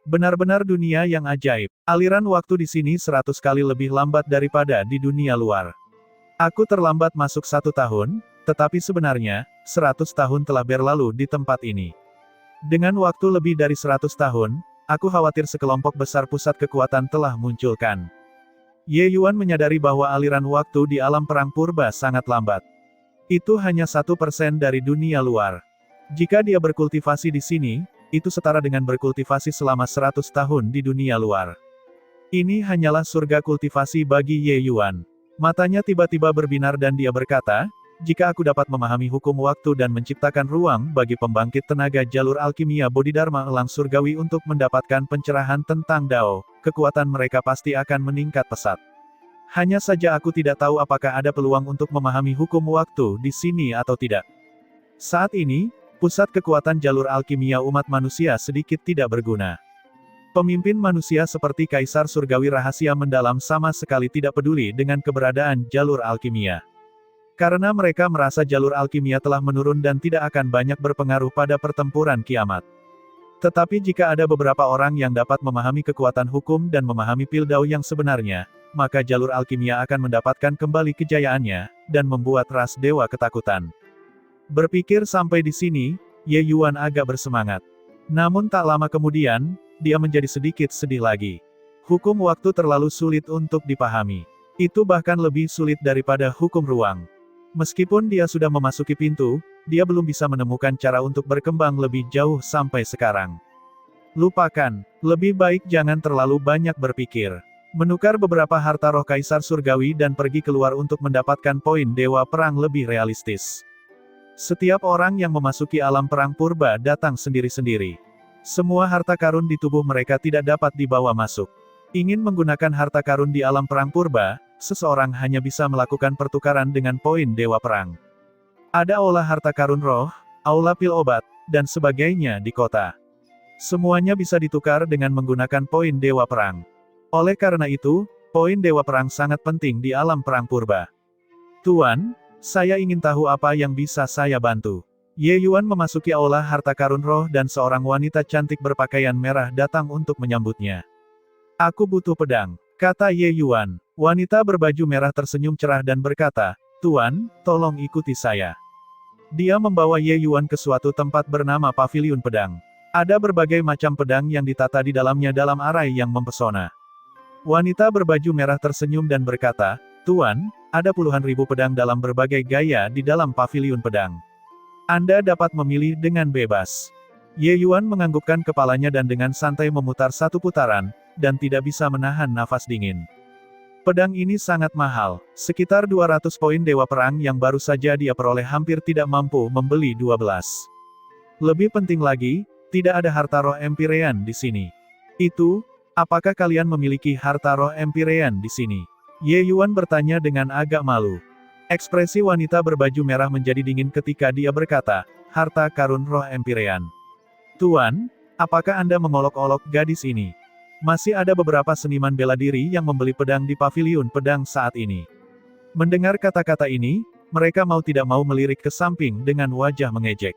Benar-benar dunia yang ajaib. Aliran waktu di sini 100 kali lebih lambat daripada di dunia luar. Aku terlambat masuk 1 tahun, tetapi sebenarnya, 100 tahun telah berlalu di tempat ini. Dengan waktu lebih dari 100 tahun, aku khawatir sekelompok besar pusat kekuatan telah munculkan. Ye Yuan menyadari bahwa aliran waktu di alam perang purba sangat lambat. Itu hanya 1% dari dunia luar. Jika dia berkultivasi di sini, itu setara dengan berkultivasi selama 100 tahun di dunia luar. Ini hanyalah surga kultivasi bagi Ye Yuan. Matanya tiba-tiba berbinar dan dia berkata, jika aku dapat memahami hukum waktu dan menciptakan ruang bagi pembangkit tenaga jalur alkimia Bodhidharma elang surgawi untuk mendapatkan pencerahan tentang Dao, kekuatan mereka pasti akan meningkat pesat. Hanya saja aku tidak tahu apakah ada peluang untuk memahami hukum waktu di sini atau tidak. Saat ini, pusat kekuatan jalur alkimia umat manusia sedikit tidak berguna. Pemimpin manusia seperti Kaisar Surgawi Rahasia Mendalam sama sekali tidak peduli dengan keberadaan jalur alkimia. Karena mereka merasa jalur alkimia telah menurun dan tidak akan banyak berpengaruh pada pertempuran kiamat. Tetapi jika ada beberapa orang yang dapat memahami kekuatan hukum dan memahami Pildau yang sebenarnya, maka jalur alkimia akan mendapatkan kembali kejayaannya, dan membuat ras dewa ketakutan. Berpikir sampai di sini, Ye Yuan agak bersemangat. Namun tak lama kemudian, dia menjadi sedikit sedih lagi. Hukum waktu terlalu sulit untuk dipahami. Itu bahkan lebih sulit daripada hukum ruang. Meskipun dia sudah memasuki pintu, dia belum bisa menemukan cara untuk berkembang lebih jauh sampai sekarang. Lupakan, lebih baik jangan terlalu banyak berpikir. Menukar beberapa harta roh Kaisar Surgawi dan pergi keluar untuk mendapatkan poin Dewa Perang lebih realistis. Setiap orang yang memasuki alam perang purba datang sendiri-sendiri. Semua harta karun di tubuh mereka tidak dapat dibawa masuk. Ingin menggunakan harta karun di alam perang purba, seseorang hanya bisa melakukan pertukaran dengan poin Dewa Perang. Ada aula harta karun roh, aula pil obat, dan sebagainya di kota. Semuanya bisa ditukar dengan menggunakan poin Dewa Perang. Oleh karena itu, poin Dewa Perang sangat penting di alam perang purba. Tuan, saya ingin tahu apa yang bisa saya bantu. Ye Yuan memasuki aula harta karun roh dan seorang wanita cantik berpakaian merah datang untuk menyambutnya. Aku butuh pedang, kata Ye Yuan. Wanita berbaju merah tersenyum cerah dan berkata, Tuan, tolong ikuti saya. Dia membawa Ye Yuan ke suatu tempat bernama Paviliun Pedang. Ada berbagai macam pedang yang ditata di dalamnya dalam arai yang mempesona. Wanita berbaju merah tersenyum dan berkata, Tuan, ada puluhan ribu pedang dalam berbagai gaya di dalam Paviliun Pedang. Anda dapat memilih dengan bebas. Ye Yuan menganggukkan kepalanya dan dengan santai memutar satu putaran, dan tidak bisa menahan nafas dingin. Pedang ini sangat mahal, sekitar 200 poin Dewa Perang yang baru saja dia peroleh hampir tidak mampu membeli 12. Lebih penting lagi, tidak ada harta roh Empyrean di sini. Apakah kalian memiliki harta roh Empyrean di sini? Ye Yuan bertanya dengan agak malu. Ekspresi wanita berbaju merah menjadi dingin ketika dia berkata, harta karun roh Empyrean. Tuan, apakah Anda mengolok-olok gadis ini? Masih ada beberapa seniman bela diri yang membeli pedang di Paviliun Pedang saat ini. Mendengar kata-kata ini, mereka mau tidak mau melirik ke samping dengan wajah mengejek.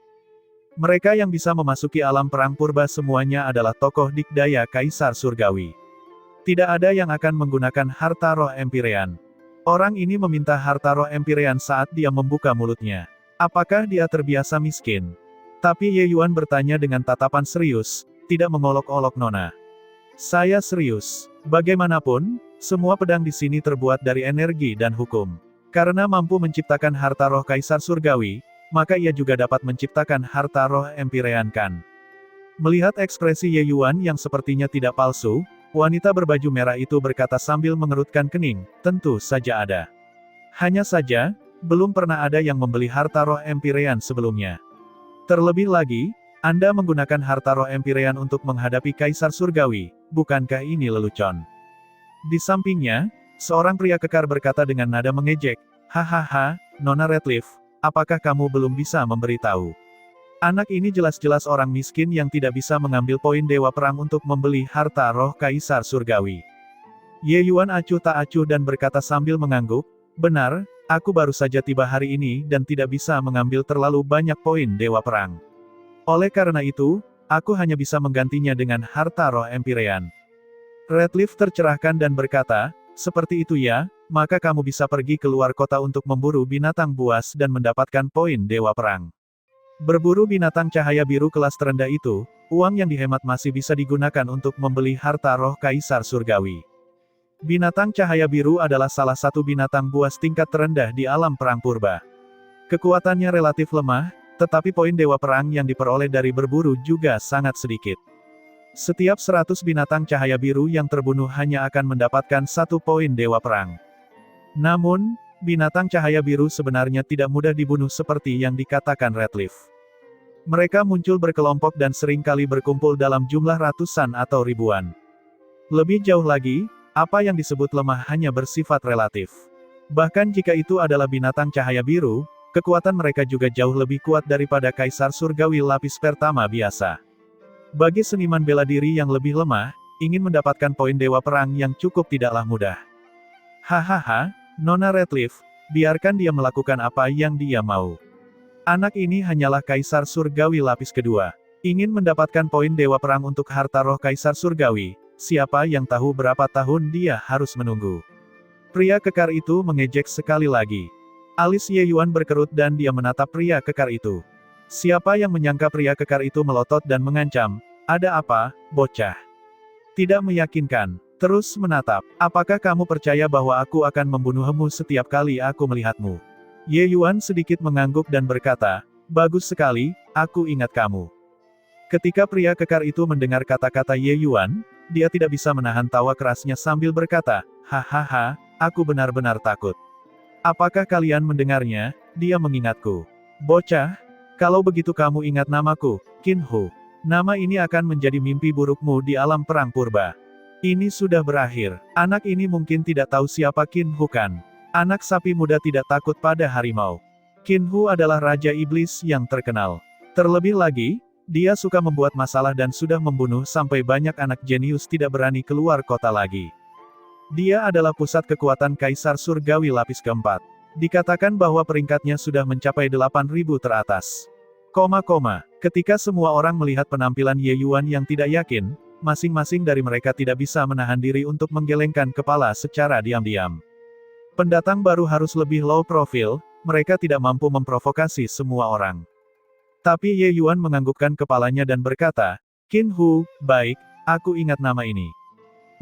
Mereka yang bisa memasuki alam perang purba semuanya adalah tokoh dikdaya Kaisar Surgawi. Tidak ada yang akan menggunakan harta roh Empyrean. Orang ini meminta harta roh Empyrean saat dia membuka mulutnya. Apakah dia terbiasa miskin? Tapi Ye Yuan bertanya dengan tatapan serius, tidak mengolok-olok Nona. Saya serius. Bagaimanapun, semua pedang di sini terbuat dari energi dan hukum. Karena mampu menciptakan harta roh Kaisar Surgawi, maka ia juga dapat menciptakan harta roh Empyrean kan. Melihat ekspresi Ye Yuan yang sepertinya tidak palsu, wanita berbaju merah itu berkata sambil mengerutkan kening, tentu saja ada. Hanya saja, belum pernah ada yang membeli harta roh Empyrean sebelumnya. Terlebih lagi, Anda menggunakan harta roh Empyrean untuk menghadapi Kaisar Surgawi, bukankah ini lelucon? Di sampingnya, seorang pria kekar berkata dengan nada mengejek, hahaha, Nona Redcliffe. Apakah kamu belum bisa memberitahu? Anak ini jelas-jelas orang miskin yang tidak bisa mengambil poin Dewa Perang untuk membeli harta roh Kaisar Surgawi. Ye Yuan acuh tak acuh dan berkata sambil mengangguk, benar, aku baru saja tiba hari ini dan tidak bisa mengambil terlalu banyak poin Dewa Perang. Oleh karena itu, aku hanya bisa menggantinya dengan harta roh Empyrean. Redcliffe tercerahkan dan berkata, seperti itu ya, maka kamu bisa pergi keluar kota untuk memburu binatang buas dan mendapatkan poin Dewa Perang. Berburu binatang cahaya biru kelas terendah itu, uang yang dihemat masih bisa digunakan untuk membeli harta roh Kaisar Surgawi. Binatang cahaya biru adalah salah satu binatang buas tingkat terendah di alam perang purba. Kekuatannya relatif lemah, tetapi poin Dewa Perang yang diperoleh dari berburu juga sangat sedikit. Setiap 100 binatang cahaya biru yang terbunuh hanya akan mendapatkan 1 poin Dewa Perang. Namun, binatang cahaya biru sebenarnya tidak mudah dibunuh seperti yang dikatakan Redcliffe. Mereka muncul berkelompok dan seringkali berkumpul dalam jumlah ratusan atau ribuan. Lebih jauh lagi, Apa yang disebut lemah hanya bersifat relatif. Bahkan jika itu adalah binatang cahaya biru, kekuatan mereka juga jauh lebih kuat daripada Kaisar Surgawi lapis pertama biasa. Bagi seniman bela diri yang lebih lemah, ingin mendapatkan poin Dewa Perang yang cukup tidaklah mudah. Hahaha, Nona Redcliffe, biarkan dia melakukan apa yang dia mau. Anak ini hanyalah Kaisar Surgawi lapis kedua. Ingin mendapatkan poin Dewa Perang untuk harta roh Kaisar Surgawi, siapa yang tahu berapa tahun dia harus menunggu. Pria kekar itu mengejek sekali lagi. Alis Ye Yuan berkerut dan dia menatap pria kekar itu. Siapa yang menyangka pria kekar itu melotot dan mengancam, "Ada apa, bocah?" Tidak meyakinkan. Terus menatap, "Apakah kamu percaya bahwa aku akan membunuhmu setiap kali aku melihatmu?" Ye Yuan sedikit mengangguk dan berkata, "Bagus sekali, aku ingat kamu." Ketika pria kekar itu mendengar kata-kata Ye Yuan, dia tidak bisa menahan tawa kerasnya sambil berkata, "Hahaha, aku benar-benar takut. Apakah kalian mendengarnya? Dia mengingatku. Bocah, kalau begitu kamu ingat namaku, Qin Hu. Nama ini akan menjadi mimpi burukmu di alam perang purba. Ini sudah berakhir. Anak ini mungkin tidak tahu siapa Qin Hu kan? Anak sapi muda tidak takut pada harimau. Qin Hu adalah Raja Iblis yang terkenal. Terlebih lagi, dia suka membuat masalah dan sudah membunuh sampai banyak anak jenius tidak berani keluar kota lagi. Dia adalah pusat kekuatan Kaisar Surgawi lapis keempat. Dikatakan bahwa peringkatnya sudah mencapai 8.000 teratas. Ketika semua orang melihat penampilan Ye Yuan yang tidak yakin, masing-masing dari mereka tidak bisa menahan diri untuk menggelengkan kepala secara diam-diam. Pendatang baru harus lebih low profile, mereka tidak mampu memprovokasi semua orang. Tapi Ye Yuan menganggukkan kepalanya dan berkata, "Qin Hu, baik, aku ingat nama ini.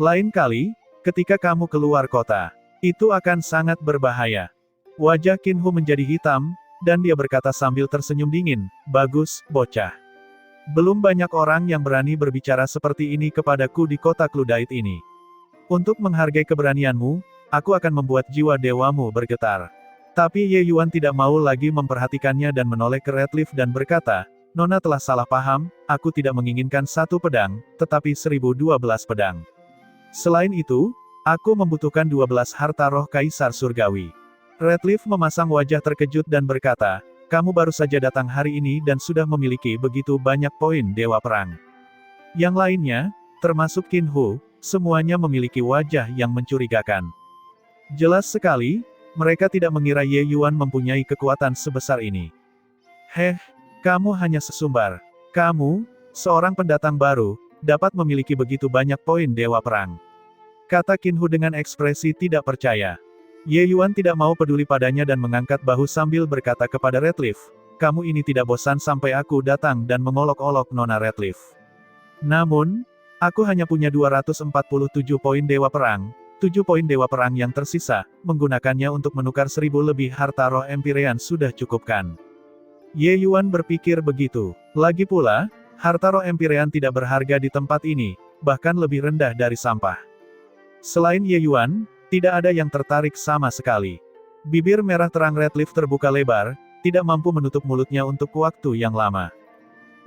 Lain kali, ketika kamu keluar kota, itu akan sangat berbahaya." Wajah Qin Hu menjadi hitam, dan dia berkata sambil tersenyum dingin, "Bagus, bocah. Belum banyak orang yang berani berbicara seperti ini kepadaku di kota Cludite ini. Untuk menghargai keberanianmu, aku akan membuat jiwa dewamu bergetar." Tapi Ye Yuan tidak mau lagi memperhatikannya dan menoleh ke Redcliffe dan berkata, "Nona telah salah paham, aku tidak menginginkan 1 pedang, tetapi 1012 pedang. Selain itu, aku membutuhkan 12 harta roh Kaisar Surgawi." Redcliffe memasang wajah terkejut dan berkata, "Kamu baru saja datang hari ini dan sudah memiliki begitu banyak poin Dewa Perang. Yang lainnya, termasuk Qin Hu, semuanya memiliki wajah yang mencurigakan. Jelas sekali, mereka tidak mengira Ye Yuan mempunyai kekuatan sebesar ini. Heh, kamu hanya sesumbar. Kamu, seorang pendatang baru, dapat memiliki begitu banyak poin Dewa Perang," kata Qin Hu dengan ekspresi tidak percaya. Ye Yuan tidak mau peduli padanya dan mengangkat bahu sambil berkata kepada Redcliffe, "Kamu ini tidak bosan sampai aku datang dan mengolok-olok Nona Redcliffe. Namun, aku hanya punya 247 poin Dewa Perang. 7 poin Dewa Perang yang tersisa, menggunakannya untuk menukar 1000 lebih harta roh Empyrean sudah cukup kan?" Ye Yuan berpikir begitu. Lagi pula, harta roh Empyrean tidak berharga di tempat ini, bahkan lebih rendah dari sampah. Selain Ye Yuan, tidak ada yang tertarik sama sekali. Bibir merah terang Redcliffe terbuka lebar, tidak mampu menutup mulutnya untuk waktu yang lama.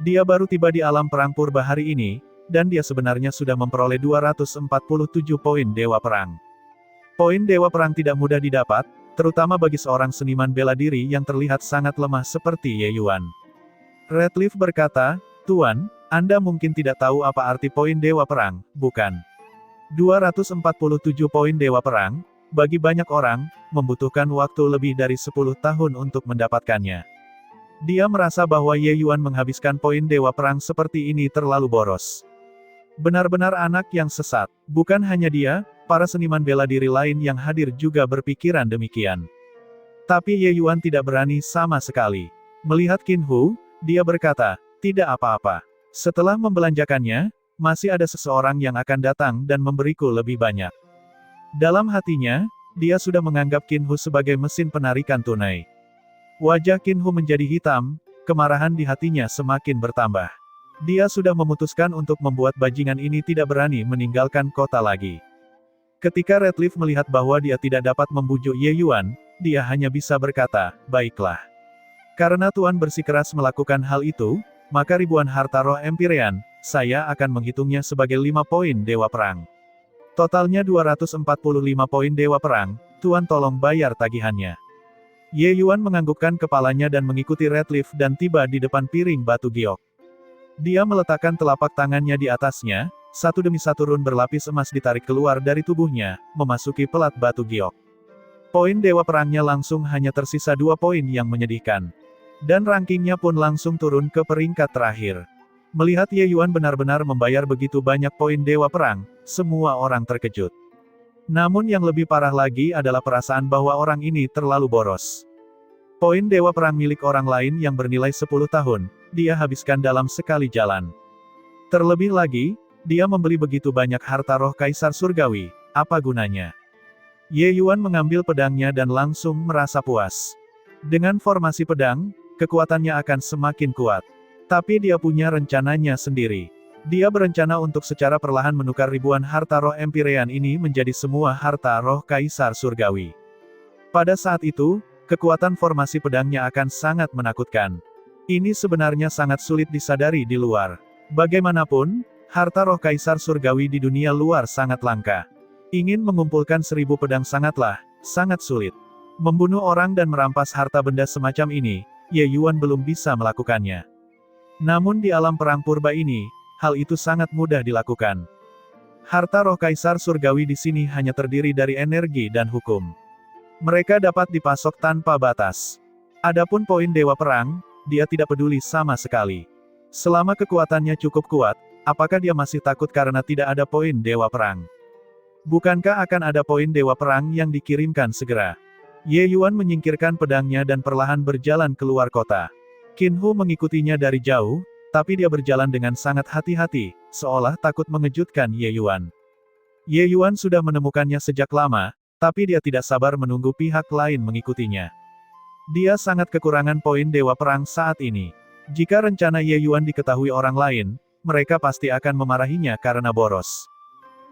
Dia baru tiba di alam perang purba hari ini, dan dia sebenarnya sudah memperoleh 247 poin Dewa Perang. Poin Dewa Perang tidak mudah didapat, terutama bagi seorang seniman bela diri yang terlihat sangat lemah seperti Ye Yuan. Redcliffe berkata, "Tuan, Anda mungkin tidak tahu apa arti poin Dewa Perang, bukan? 247 poin Dewa Perang, bagi banyak orang, membutuhkan waktu lebih dari 10 tahun untuk mendapatkannya." Dia merasa bahwa Ye Yuan menghabiskan poin Dewa Perang seperti ini terlalu boros. Benar-benar anak yang sesat. Bukan hanya dia, para seniman bela diri lain yang hadir juga berpikiran demikian. Tapi Ye Yuan tidak berani sama sekali. Melihat Qin Hu, dia berkata, "Tidak apa-apa. Setelah membelanjakannya, masih ada seseorang yang akan datang dan memberiku lebih banyak." Dalam hatinya, dia sudah menganggap Qin Hu sebagai mesin penarikan tunai. Wajah Qin Hu menjadi hitam, kemarahan di hatinya semakin bertambah. Dia sudah memutuskan untuk membuat bajingan ini tidak berani meninggalkan kota lagi. Ketika Redcliffe melihat bahwa dia tidak dapat membujuk Ye Yuan, dia hanya bisa berkata, "Baiklah. Karena Tuan bersikeras melakukan hal itu, maka ribuan harta roh Empyrean, saya akan menghitungnya sebagai 5 poin Dewa Perang." Totalnya 245 poin Dewa Perang, Tuan tolong bayar tagihannya. Ye Yuan menganggukkan kepalanya dan mengikuti Redcliffe dan tiba di depan piring batu giok. Dia meletakkan telapak tangannya di atasnya, satu demi satu run berlapis emas ditarik keluar dari tubuhnya, memasuki pelat batu giok. Poin Dewa Perangnya langsung hanya tersisa 2 poin yang menyedihkan. Dan rankingnya pun langsung turun ke peringkat terakhir. Melihat Ye Yuan benar-benar membayar begitu banyak poin Dewa Perang, semua orang terkejut. Namun yang lebih parah lagi adalah perasaan bahwa orang ini terlalu boros. Poin Dewa Perang milik orang lain yang bernilai 10 tahun, dia habiskan dalam sekali jalan. Terlebih lagi, dia membeli begitu banyak harta roh Kaisar Surgawi, apa gunanya? Ye Yuan mengambil pedangnya dan langsung merasa puas. Dengan formasi pedang, kekuatannya akan semakin kuat. Tapi dia punya rencananya sendiri. Dia berencana untuk secara perlahan menukar ribuan harta roh Empyrean ini menjadi semua harta roh Kaisar Surgawi. Pada saat itu, kekuatan formasi pedangnya akan sangat menakutkan. Ini sebenarnya sangat sulit disadari di luar. Bagaimanapun, harta roh Kaisar Surgawi di dunia luar sangat langka. Ingin mengumpulkan 1000 pedang sangat sulit. Membunuh orang dan merampas harta benda semacam ini, Ye Yuan belum bisa melakukannya. Namun di alam perang purba ini, hal itu sangat mudah dilakukan. Harta roh Kaisar Surgawi di sini hanya terdiri dari energi dan hukum. Mereka dapat dipasok tanpa batas. Adapun poin Dewa Perang, dia tidak peduli sama sekali. Selama kekuatannya cukup kuat, apakah dia masih takut karena tidak ada poin Dewa Perang? Bukankah akan ada poin Dewa Perang yang dikirimkan segera? Ye Yuan menyingkirkan pedangnya dan perlahan berjalan keluar kota. Qin Hu mengikutinya dari jauh, tapi dia berjalan dengan sangat hati-hati, seolah takut mengejutkan Ye Yuan. Ye Yuan sudah menemukannya sejak lama, tapi dia tidak sabar menunggu pihak lain mengikutinya. Dia sangat kekurangan poin Dewa Perang saat ini. Jika rencana Ye Yuan diketahui orang lain, mereka pasti akan memarahinya karena boros.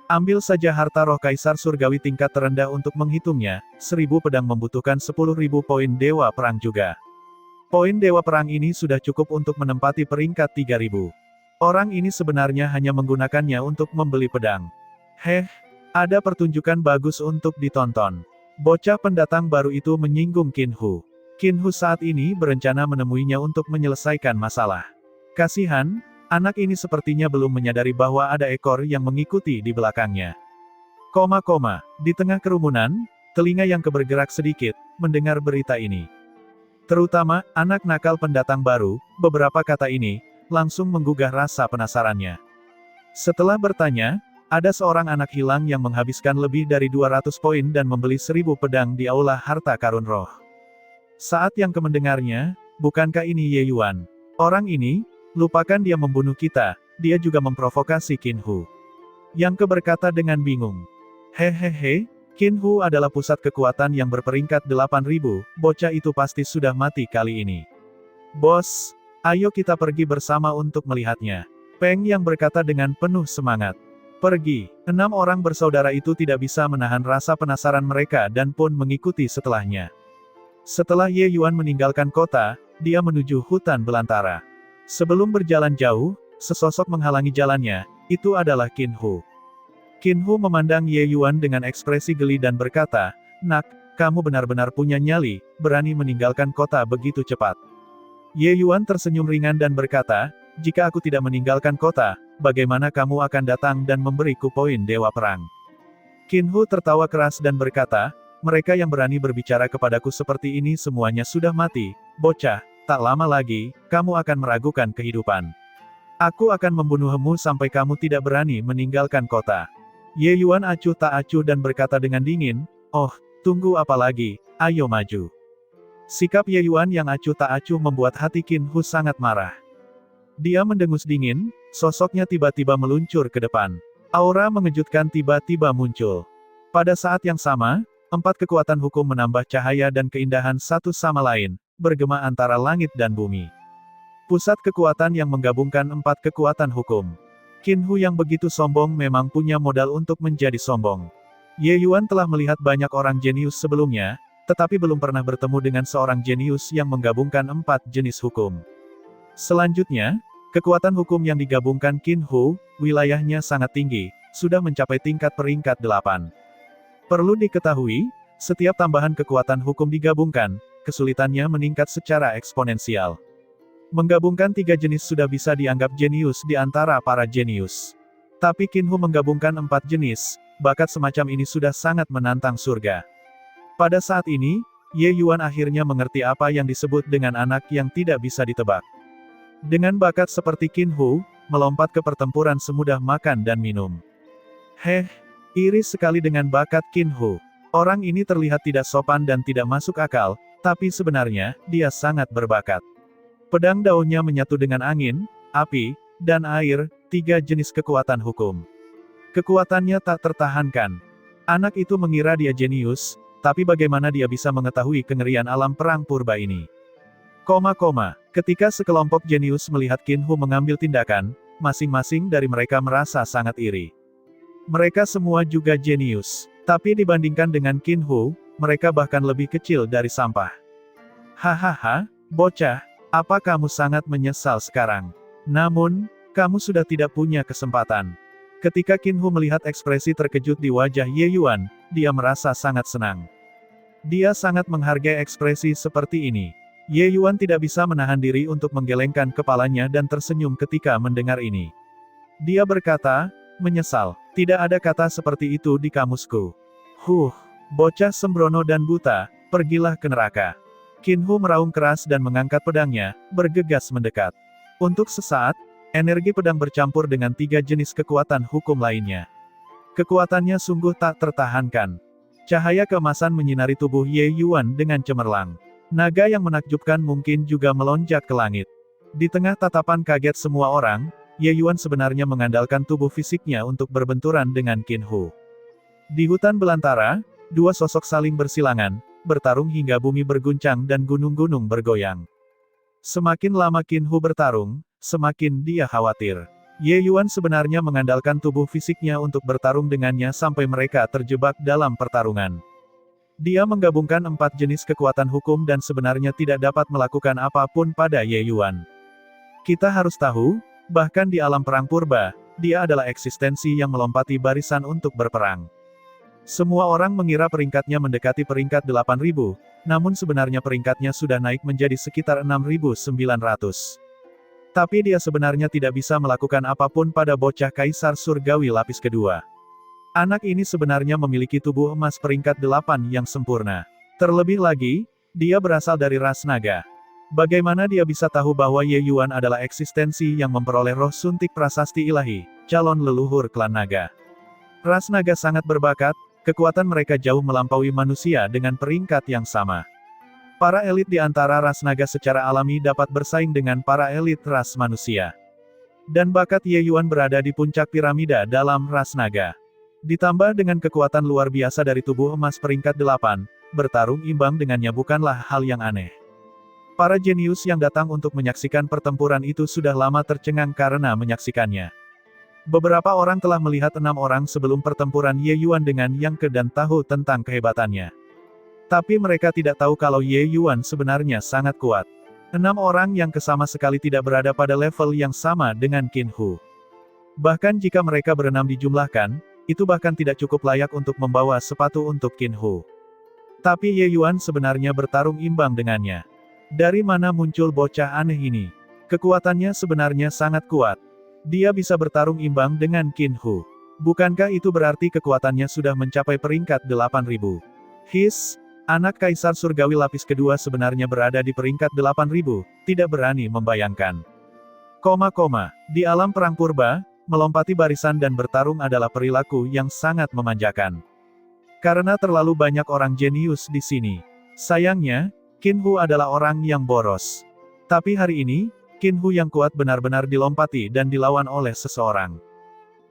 Ambil saja harta roh Kaisar Surgawi tingkat terendah untuk menghitungnya, 1000 pedang membutuhkan 10.000 poin Dewa Perang juga. Poin Dewa Perang ini sudah cukup untuk menempati peringkat 3000. Orang ini sebenarnya hanya menggunakannya untuk membeli pedang. Ada pertunjukan bagus untuk ditonton. Bocah pendatang baru itu menyinggung Qin Hu. Qin Hu saat ini berencana menemuinya untuk menyelesaikan masalah. Kasihan, anak ini sepertinya belum menyadari bahwa ada ekor yang mengikuti di belakangnya. Di tengah kerumunan, telinga yang bergerak sedikit, mendengar berita ini. Terutama, anak nakal pendatang baru, beberapa kata ini, langsung menggugah rasa penasarannya. Setelah bertanya, ada seorang anak hilang yang menghabiskan lebih dari 200 poin dan membeli 1000 pedang di aula harta karun roh. Saat yang mendengarnya, bukankah ini Ye Yuan? Orang ini, lupakan dia membunuh kita, dia juga memprovokasi Qin Hu. Yang berkata dengan bingung. Qin Hu adalah pusat kekuatan yang berperingkat 8000, bocah itu pasti sudah mati kali ini. Bos, ayo kita pergi bersama untuk melihatnya. Peng yang berkata dengan penuh semangat. Pergi. 6 orang bersaudara itu tidak bisa menahan rasa penasaran mereka dan pun mengikuti setelahnya. Setelah Ye Yuan meninggalkan kota, dia menuju hutan belantara. Sebelum berjalan jauh, sesosok menghalangi jalannya, itu adalah Qin Hu. Qin Hu memandang Ye Yuan dengan ekspresi geli dan berkata, "Nak, kamu benar-benar punya nyali, berani meninggalkan kota begitu cepat." Ye Yuan tersenyum ringan dan berkata, "Jika aku tidak meninggalkan kota, bagaimana kamu akan datang dan memberiku poin Dewa Perang?" Qin Hu tertawa keras dan berkata, "Mereka yang berani berbicara kepadaku seperti ini semuanya sudah mati, bocah, tak lama lagi, kamu akan meragukan kehidupan. Aku akan membunuhmu sampai kamu tidak berani meninggalkan kota." Ye Yuan acuh tak acuh dan berkata dengan dingin, "Oh, tunggu apa lagi, ayo maju." Sikap Ye Yuan yang acuh tak acuh membuat hati Qin Hu sangat marah. Dia mendengus dingin, sosoknya tiba-tiba meluncur ke depan. Aura mengejutkan tiba-tiba muncul. Pada saat yang sama, 4 kekuatan hukum menambah cahaya dan keindahan satu sama lain, bergema antara langit dan bumi. Pusat kekuatan yang menggabungkan 4 kekuatan hukum. Qin Hu yang begitu sombong memang punya modal untuk menjadi sombong. Ye Yuan telah melihat banyak orang jenius sebelumnya, tetapi belum pernah bertemu dengan seorang jenius yang menggabungkan 4 jenis hukum. Selanjutnya, kekuatan hukum yang digabungkan Qin Hu, wilayahnya sangat tinggi, sudah mencapai tingkat peringkat 8. Perlu diketahui, setiap tambahan kekuatan hukum digabungkan, kesulitannya meningkat secara eksponensial. Menggabungkan 3 jenis sudah bisa dianggap jenius di antara para jenius. Tapi Qinhu menggabungkan 4 jenis, bakat semacam ini sudah sangat menantang surga. Pada saat ini, Ye Yuan akhirnya mengerti apa yang disebut dengan anak yang tidak bisa ditebak. Dengan bakat seperti Qinhu, melompat ke pertempuran semudah makan dan minum. Iri sekali dengan bakat Qinhu. Orang ini terlihat tidak sopan dan tidak masuk akal, tapi sebenarnya, dia sangat berbakat. Pedang daunnya menyatu dengan angin, api, dan air, 3 jenis kekuatan hukum. Kekuatannya tak tertahankan. Anak itu mengira dia jenius, tapi bagaimana dia bisa mengetahui kengerian alam perang purba ini? Ketika sekelompok jenius melihat Qinhu mengambil tindakan, masing-masing dari mereka merasa sangat iri. Mereka semua juga jenius. Tapi dibandingkan dengan Qinhu, mereka bahkan lebih kecil dari sampah. Hahaha, bocah. Apa kamu sangat menyesal sekarang? Namun, kamu sudah tidak punya kesempatan. Ketika Qinhu melihat ekspresi terkejut di wajah Ye Yuan, dia merasa sangat senang. Dia sangat menghargai ekspresi seperti ini. Ye Yuan tidak bisa menahan diri untuk menggelengkan kepalanya dan tersenyum ketika mendengar ini. Dia berkata, menyesal. Tidak ada kata seperti itu di kamusku. Bocah sembrono dan buta, pergilah ke neraka. Qinhu meraung keras dan mengangkat pedangnya, bergegas mendekat. Untuk sesaat, energi pedang bercampur dengan 3 jenis kekuatan hukum lainnya. Kekuatannya sungguh tak tertahankan. Cahaya keemasan menyinari tubuh Ye Yuan dengan cemerlang. Naga yang menakjubkan mungkin juga melonjak ke langit. Di tengah tatapan kaget semua orang, Ye Yuan sebenarnya mengandalkan tubuh fisiknya untuk berbenturan dengan Qinhu. Di hutan belantara, 2 sosok saling bersilangan, bertarung hingga bumi berguncang dan gunung-gunung bergoyang. Semakin lama Qinhu bertarung, semakin dia khawatir. Ye Yuan sebenarnya mengandalkan tubuh fisiknya untuk bertarung dengannya sampai mereka terjebak dalam pertarungan. Dia menggabungkan 4 jenis kekuatan hukum dan sebenarnya tidak dapat melakukan apapun pada Ye Yuan. Kita harus tahu, bahkan di alam perang purba, dia adalah eksistensi yang melompati barisan untuk berperang. Semua orang mengira peringkatnya mendekati peringkat 8.000, namun sebenarnya peringkatnya sudah naik menjadi sekitar 6.900. Tapi dia sebenarnya tidak bisa melakukan apapun pada bocah kaisar surgawi lapis kedua. Anak ini sebenarnya memiliki tubuh emas peringkat 8 yang sempurna. Terlebih lagi, dia berasal dari ras naga. Bagaimana dia bisa tahu bahwa Ye Yuan adalah eksistensi yang memperoleh roh suntik prasasti ilahi, calon leluhur klan naga. Ras naga sangat berbakat, kekuatan mereka jauh melampaui manusia dengan peringkat yang sama. Para elit di antara ras naga secara alami dapat bersaing dengan para elit ras manusia. Dan bakat Ye Yuan berada di puncak piramida dalam ras naga. Ditambah dengan kekuatan luar biasa dari tubuh emas peringkat 8, bertarung imbang dengannya bukanlah hal yang aneh. Para jenius yang datang untuk menyaksikan pertempuran itu sudah lama tercengang karena menyaksikannya. Beberapa orang telah melihat 6 orang sebelum pertempuran Ye Yuan dengan Yang Ke dan tahu tentang kehebatannya. Tapi mereka tidak tahu kalau Ye Yuan sebenarnya sangat kuat. 6 orang Yang Ke sama sekali tidak berada pada level yang sama dengan Qinhu. Bahkan jika mereka berenam dijumlahkan, itu bahkan tidak cukup layak untuk membawa sepatu untuk Qinhu. Tapi Ye Yuan sebenarnya bertarung imbang dengannya. Dari mana muncul bocah aneh ini? Kekuatannya sebenarnya sangat kuat. Dia bisa bertarung imbang dengan Qinhu. Bukankah itu berarti kekuatannya sudah mencapai peringkat 8.000? Anak kaisar surgawi lapis kedua sebenarnya berada di peringkat 8.000, tidak berani membayangkan. Di alam perang purba, melompati barisan dan bertarung adalah perilaku yang sangat memanjakan. Karena terlalu banyak orang jenius di sini. Sayangnya, Qinhu adalah orang yang boros. Tapi hari ini, Qinhu yang kuat benar-benar dilompati dan dilawan oleh seseorang.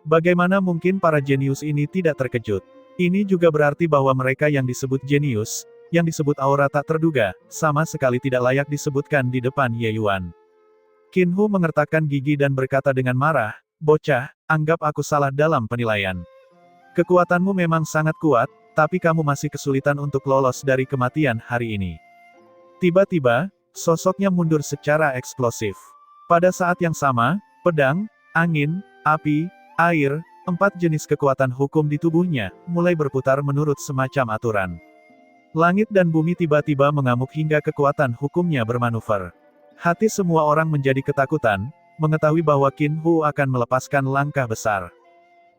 Bagaimana mungkin para jenius ini tidak terkejut? Ini juga berarti bahwa mereka yang disebut jenius, yang disebut aura tak terduga, sama sekali tidak layak disebutkan di depan Ye Yuan. Qinhu mengertakkan gigi dan berkata dengan marah, "Bocah, anggap aku salah dalam penilaian. Kekuatanmu memang sangat kuat, tapi kamu masih kesulitan untuk lolos dari kematian hari ini." Tiba-tiba, sosoknya mundur secara eksplosif. Pada saat yang sama, pedang, angin, api, air, 4 jenis kekuatan hukum di tubuhnya, mulai berputar menurut semacam aturan. Langit dan bumi tiba-tiba mengamuk hingga kekuatan hukumnya bermanuver. Hati semua orang menjadi ketakutan, mengetahui bahwa Qin Hu akan melepaskan langkah besar.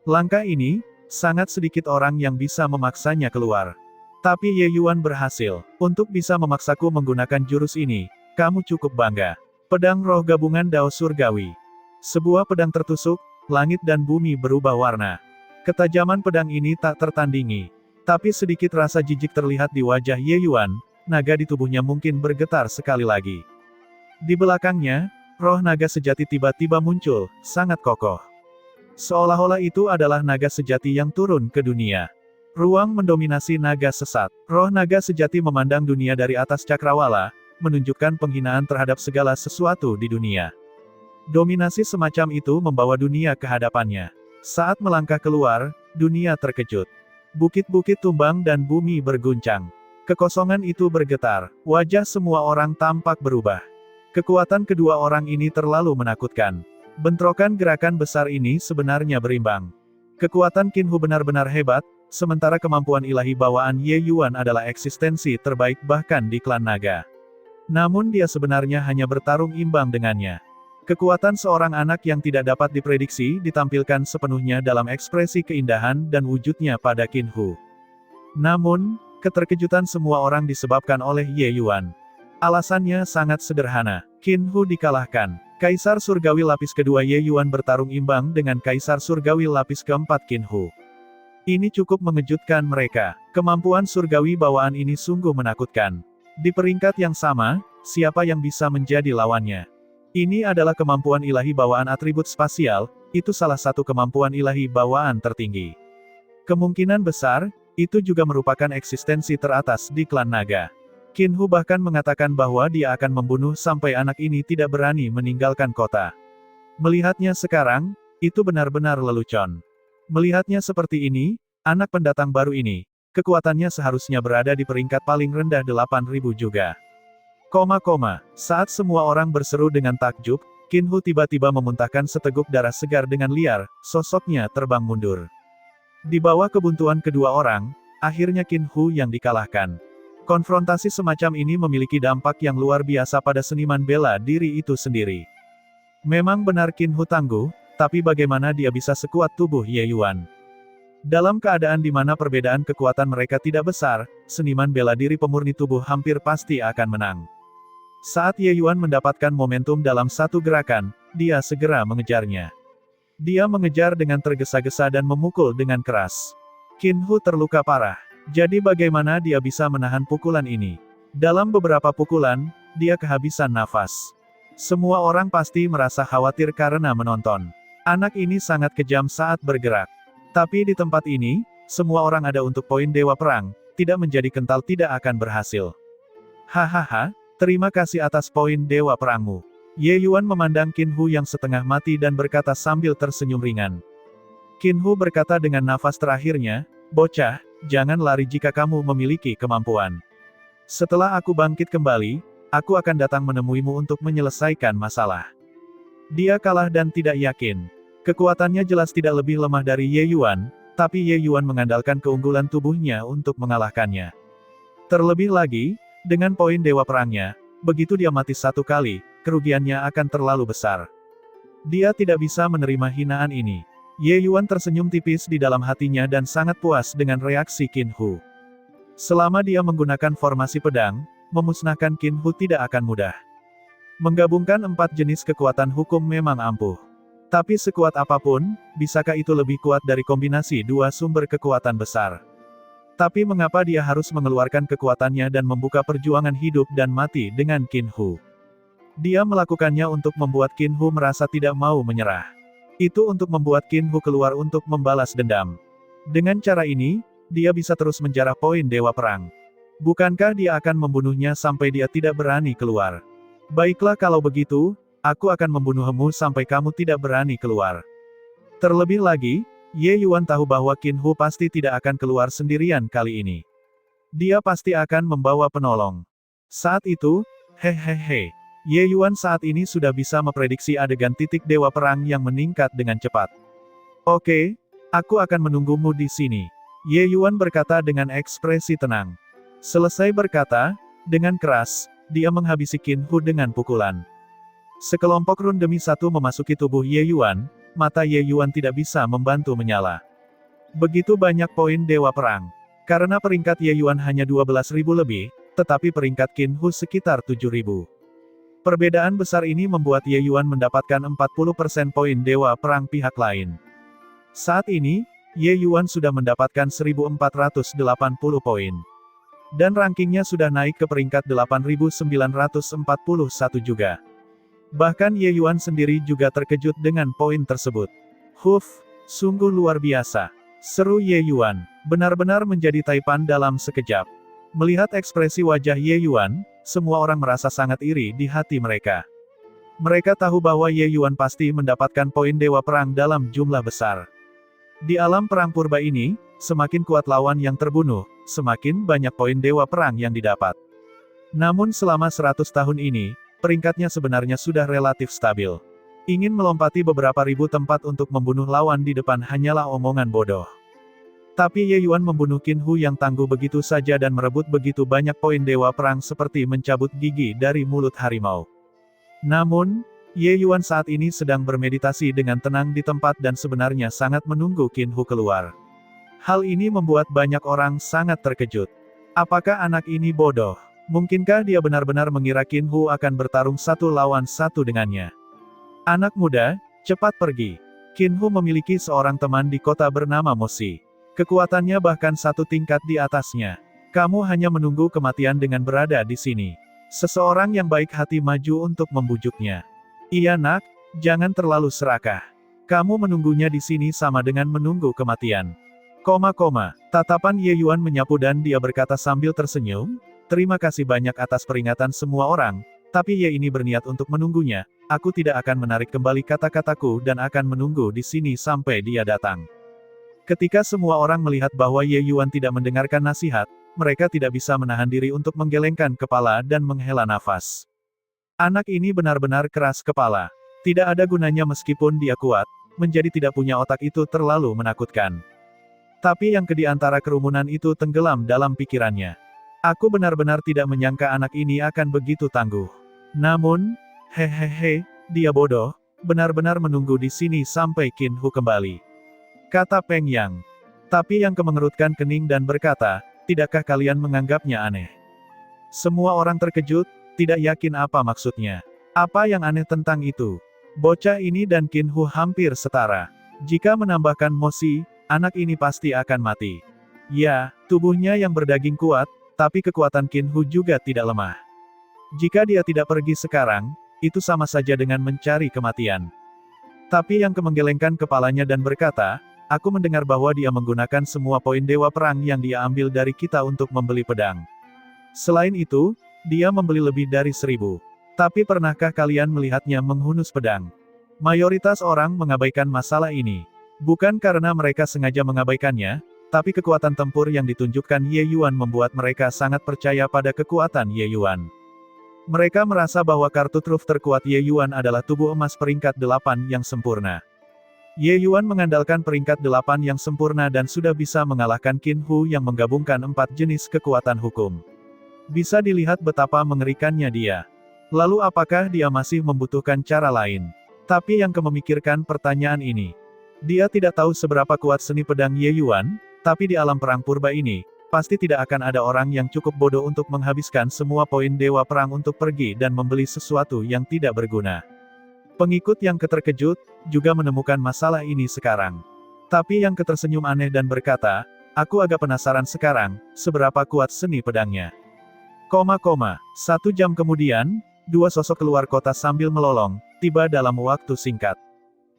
Langkah ini, sangat sedikit orang yang bisa memaksanya keluar. Tapi Ye Yuan berhasil. Untuk bisa memaksaku menggunakan jurus ini, kamu cukup bangga. Pedang roh gabungan Dao Surgawi. Sebuah pedang tertusuk, langit dan bumi berubah warna. Ketajaman pedang ini tak tertandingi. Tapi sedikit rasa jijik terlihat di wajah Ye Yuan, naga di tubuhnya mungkin bergetar sekali lagi. Di belakangnya, roh naga sejati tiba-tiba muncul, sangat kokoh. Seolah-olah itu adalah naga sejati yang turun ke dunia. Ruang mendominasi naga sesat. Roh naga sejati memandang dunia dari atas cakrawala, menunjukkan penghinaan terhadap segala sesuatu di dunia. Dominasi semacam itu membawa dunia ke hadapannya. Saat melangkah keluar, dunia terkejut. Bukit-bukit tumbang dan bumi berguncang. Kekosongan itu bergetar, wajah semua orang tampak berubah. Kekuatan kedua orang ini terlalu menakutkan. Bentrokan gerakan besar ini sebenarnya berimbang. Kekuatan Qin Hu benar-benar hebat, sementara kemampuan ilahi bawaan Ye Yuan adalah eksistensi terbaik bahkan di klan naga. Namun dia sebenarnya hanya bertarung imbang dengannya. Kekuatan seorang anak yang tidak dapat diprediksi ditampilkan sepenuhnya dalam ekspresi keindahan dan wujudnya pada Qin Hu. Namun, keterkejutan semua orang disebabkan oleh Ye Yuan. Alasannya sangat sederhana. Qin Hu dikalahkan. Kaisar Surgawi lapis kedua Ye Yuan bertarung imbang dengan Kaisar Surgawi lapis keempat Qin Hu. Ini cukup mengejutkan mereka. Kemampuan surgawi bawaan ini sungguh menakutkan. Di peringkat yang sama, siapa yang bisa menjadi lawannya? Ini adalah kemampuan ilahi bawaan atribut spasial, itu salah satu kemampuan ilahi bawaan tertinggi. Kemungkinan besar, itu juga merupakan eksistensi teratas di klan naga. Qin Hu bahkan mengatakan bahwa dia akan membunuh sampai anak ini tidak berani meninggalkan kota. Melihatnya sekarang, itu benar-benar lelucon. Melihatnya seperti ini, anak pendatang baru ini, kekuatannya seharusnya berada di peringkat paling rendah 8.000 juga. Saat semua orang berseru dengan takjub, Qin Hu tiba-tiba memuntahkan seteguk darah segar dengan liar, sosoknya terbang mundur. Di bawah kebuntuan kedua orang, akhirnya Qin Hu yang dikalahkan. Konfrontasi semacam ini memiliki dampak yang luar biasa pada seniman bela diri itu sendiri. Memang benar Qin Hu tangguh, tapi bagaimana dia bisa sekuat tubuh Ye Yuan? Dalam keadaan di mana perbedaan kekuatan mereka tidak besar, seniman bela diri pemurni tubuh hampir pasti akan menang. Saat Ye Yuan mendapatkan momentum dalam satu gerakan, dia segera mengejarnya. Dia mengejar dengan tergesa-gesa dan memukul dengan keras. Qin Hu terluka parah. Jadi bagaimana dia bisa menahan pukulan ini? Dalam beberapa pukulan, dia kehabisan nafas. Semua orang pasti merasa khawatir karena menonton. Anak ini sangat kejam saat bergerak. Tapi di tempat ini, semua orang ada untuk poin Dewa Perang, tidak menjadi kental tidak akan berhasil. Hahaha. Terima kasih atas poin Dewa Perangmu. Ye Yuan memandang Qin Hu yang setengah mati dan berkata sambil tersenyum ringan. Qin Hu berkata dengan nafas terakhirnya, "Bocah, jangan lari jika kamu memiliki kemampuan. Setelah aku bangkit kembali, aku akan datang menemuimu untuk menyelesaikan masalah." Dia kalah dan tidak yakin. Kekuatannya jelas tidak lebih lemah dari Ye Yuan, tapi Ye Yuan mengandalkan keunggulan tubuhnya untuk mengalahkannya. Terlebih lagi, dengan poin Dewa Perangnya, begitu dia mati satu kali, kerugiannya akan terlalu besar. Dia tidak bisa menerima hinaan ini. Ye Yuan tersenyum tipis di dalam hatinya dan sangat puas dengan reaksi Qin Hu. Selama dia menggunakan formasi pedang, memusnahkan Qin Hu tidak akan mudah. Menggabungkan 4 jenis kekuatan hukum memang ampuh. Tapi sekuat apapun, bisakah itu lebih kuat dari kombinasi 2 sumber kekuatan besar? Tapi mengapa dia harus mengeluarkan kekuatannya dan membuka perjuangan hidup dan mati dengan Qin Hu? Dia melakukannya untuk membuat Qin Hu merasa tidak mau menyerah. Itu untuk membuat Qin Hu keluar untuk membalas dendam. Dengan cara ini, dia bisa terus menjarah poin Dewa Perang. Bukankah dia akan membunuhnya sampai dia tidak berani keluar? Baiklah kalau begitu, aku akan membunuhmu sampai kamu tidak berani keluar. Terlebih lagi, Ye Yuan tahu bahwa Qin Hu pasti tidak akan keluar sendirian kali ini. Dia pasti akan membawa penolong. Saat itu, hehehe, Ye Yuan saat ini sudah bisa memprediksi adegan titik Dewa Perang yang meningkat dengan cepat. Oke, Aku akan menunggumu di sini. Ye Yuan berkata dengan ekspresi tenang. Selesai berkata, dengan keras, dia menghabisi Qin Hu dengan pukulan. Sekelompok run demi satu memasuki tubuh Ye Yuan, mata Ye Yuan tidak bisa membantu menyala. Begitu banyak poin Dewa Perang. Karena peringkat Ye Yuan hanya 12.000 lebih, tetapi peringkat Qin Hu sekitar 7.000. Perbedaan besar ini membuat Ye Yuan mendapatkan 40% poin Dewa Perang pihak lain. Saat ini, Ye Yuan sudah mendapatkan 1.480 poin. Dan rankingnya sudah naik ke peringkat 8.941 juga. Bahkan Ye Yuan sendiri juga terkejut dengan poin tersebut. Huf, sungguh luar biasa. Seru Ye Yuan, benar-benar menjadi taipan dalam sekejap. Melihat ekspresi wajah Ye Yuan, semua orang merasa sangat iri di hati mereka. Mereka tahu bahwa Ye Yuan pasti mendapatkan poin Dewa Perang dalam jumlah besar. Di alam perang purba ini, semakin kuat lawan yang terbunuh, semakin banyak poin Dewa Perang yang didapat. Namun selama 100 tahun ini, peringkatnya sebenarnya sudah relatif stabil. Ingin melompati beberapa ribu tempat untuk membunuh lawan di depan hanyalah omongan bodoh. Tapi Ye Yuan membunuh Qin Hu yang tangguh begitu saja dan merebut begitu banyak poin Dewa Perang seperti mencabut gigi dari mulut harimau. Namun, Ye Yuan saat ini sedang bermeditasi dengan tenang di tempat dan sebenarnya sangat menunggu Qin Hu keluar. Hal ini membuat banyak orang sangat terkejut. Apakah anak ini bodoh? Mungkinkah dia benar-benar mengira Qin Hu akan bertarung satu lawan satu dengannya? Anak muda, cepat pergi. Qin Hu memiliki seorang teman di kota bernama Mosi. Kekuatannya bahkan satu tingkat di atasnya. Kamu hanya menunggu kematian dengan berada di sini. Seseorang yang baik hati maju untuk membujuknya. Iya nak, jangan terlalu serakah. Kamu menunggunya di sini sama dengan menunggu kematian. Tatapan Ye Yuan menyapu dan dia berkata sambil tersenyum, terima kasih banyak atas peringatan semua orang, tapi Ye ini berniat untuk menunggunya, aku tidak akan menarik kembali kata-kataku dan akan menunggu di sini sampai dia datang. Ketika semua orang melihat bahwa Ye Yuan tidak mendengarkan nasihat, mereka tidak bisa menahan diri untuk menggelengkan kepala dan menghela nafas. Anak ini benar-benar keras kepala. Tidak ada gunanya meskipun dia kuat, menjadi tidak punya otak itu terlalu menakutkan. Tapi yang di antara kerumunan itu tenggelam dalam pikirannya. Aku benar-benar tidak menyangka anak ini akan begitu tangguh. Namun, hehehe, dia bodoh, benar-benar menunggu di sini sampai Qin Hu kembali. Kata Peng Yang. Tapi yang mengerutkan kening dan berkata, tidakkah kalian menganggapnya aneh? Semua orang terkejut, tidak yakin apa maksudnya. Apa yang aneh tentang itu? Bocah ini dan Qin Hu hampir setara. Jika menambahkan Mosi, anak ini pasti akan mati. Ya, tubuhnya yang berdaging kuat, tapi kekuatan Qin Hu juga tidak lemah. Jika dia tidak pergi sekarang, itu sama saja dengan mencari kematian. Tapi yang menggelengkan kepalanya dan berkata, aku mendengar bahwa dia menggunakan semua poin Dewa Perang yang dia ambil dari kita untuk membeli pedang. Selain itu, dia membeli lebih dari 1.000. Tapi pernahkah kalian melihatnya menghunus pedang? Mayoritas orang mengabaikan masalah ini. Bukan karena mereka sengaja mengabaikannya, tapi kekuatan tempur yang ditunjukkan Ye Yuan membuat mereka sangat percaya pada kekuatan Ye Yuan. Mereka merasa bahwa kartu truf terkuat Ye Yuan adalah tubuh emas peringkat 8 yang sempurna. Ye Yuan mengandalkan peringkat 8 yang sempurna dan sudah bisa mengalahkan Qin Hu yang menggabungkan 4 jenis kekuatan hukum. Bisa dilihat betapa mengerikannya dia. Lalu apakah dia masih membutuhkan cara lain? Tapi yang memikirkan pertanyaan ini. Dia tidak tahu seberapa kuat seni pedang Ye Yuan, tapi di alam perang purba ini, pasti tidak akan ada orang yang cukup bodoh untuk menghabiskan semua poin Dewa Perang untuk pergi dan membeli sesuatu yang tidak berguna. Pengikut yang terkejut, juga menemukan masalah ini sekarang. Tapi yang tersenyum aneh dan berkata, aku agak penasaran sekarang, seberapa kuat seni pedangnya. 1 jam kemudian, dua sosok keluar kota sambil melolong, tiba dalam waktu singkat.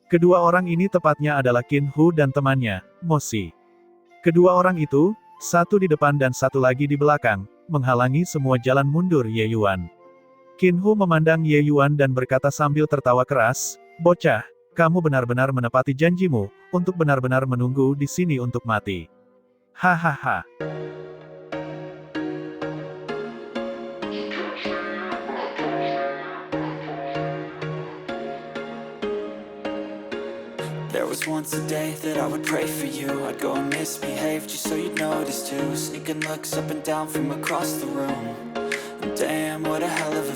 Kedua orang ini tepatnya adalah Qin Hu dan temannya, Mosi. Kedua orang itu, satu di depan dan satu lagi di belakang, menghalangi semua jalan mundur Ye Yuan. Qin Hu memandang Ye Yuan dan berkata sambil tertawa keras, bocah, kamu benar-benar menepati janjimu, untuk benar-benar menunggu di sini untuk mati. Hahaha. There was once a day that I would pray for you. I'd go and misbehave just so you'd notice too. Sneaking looks up and down from across the room. And damn, what a hell of a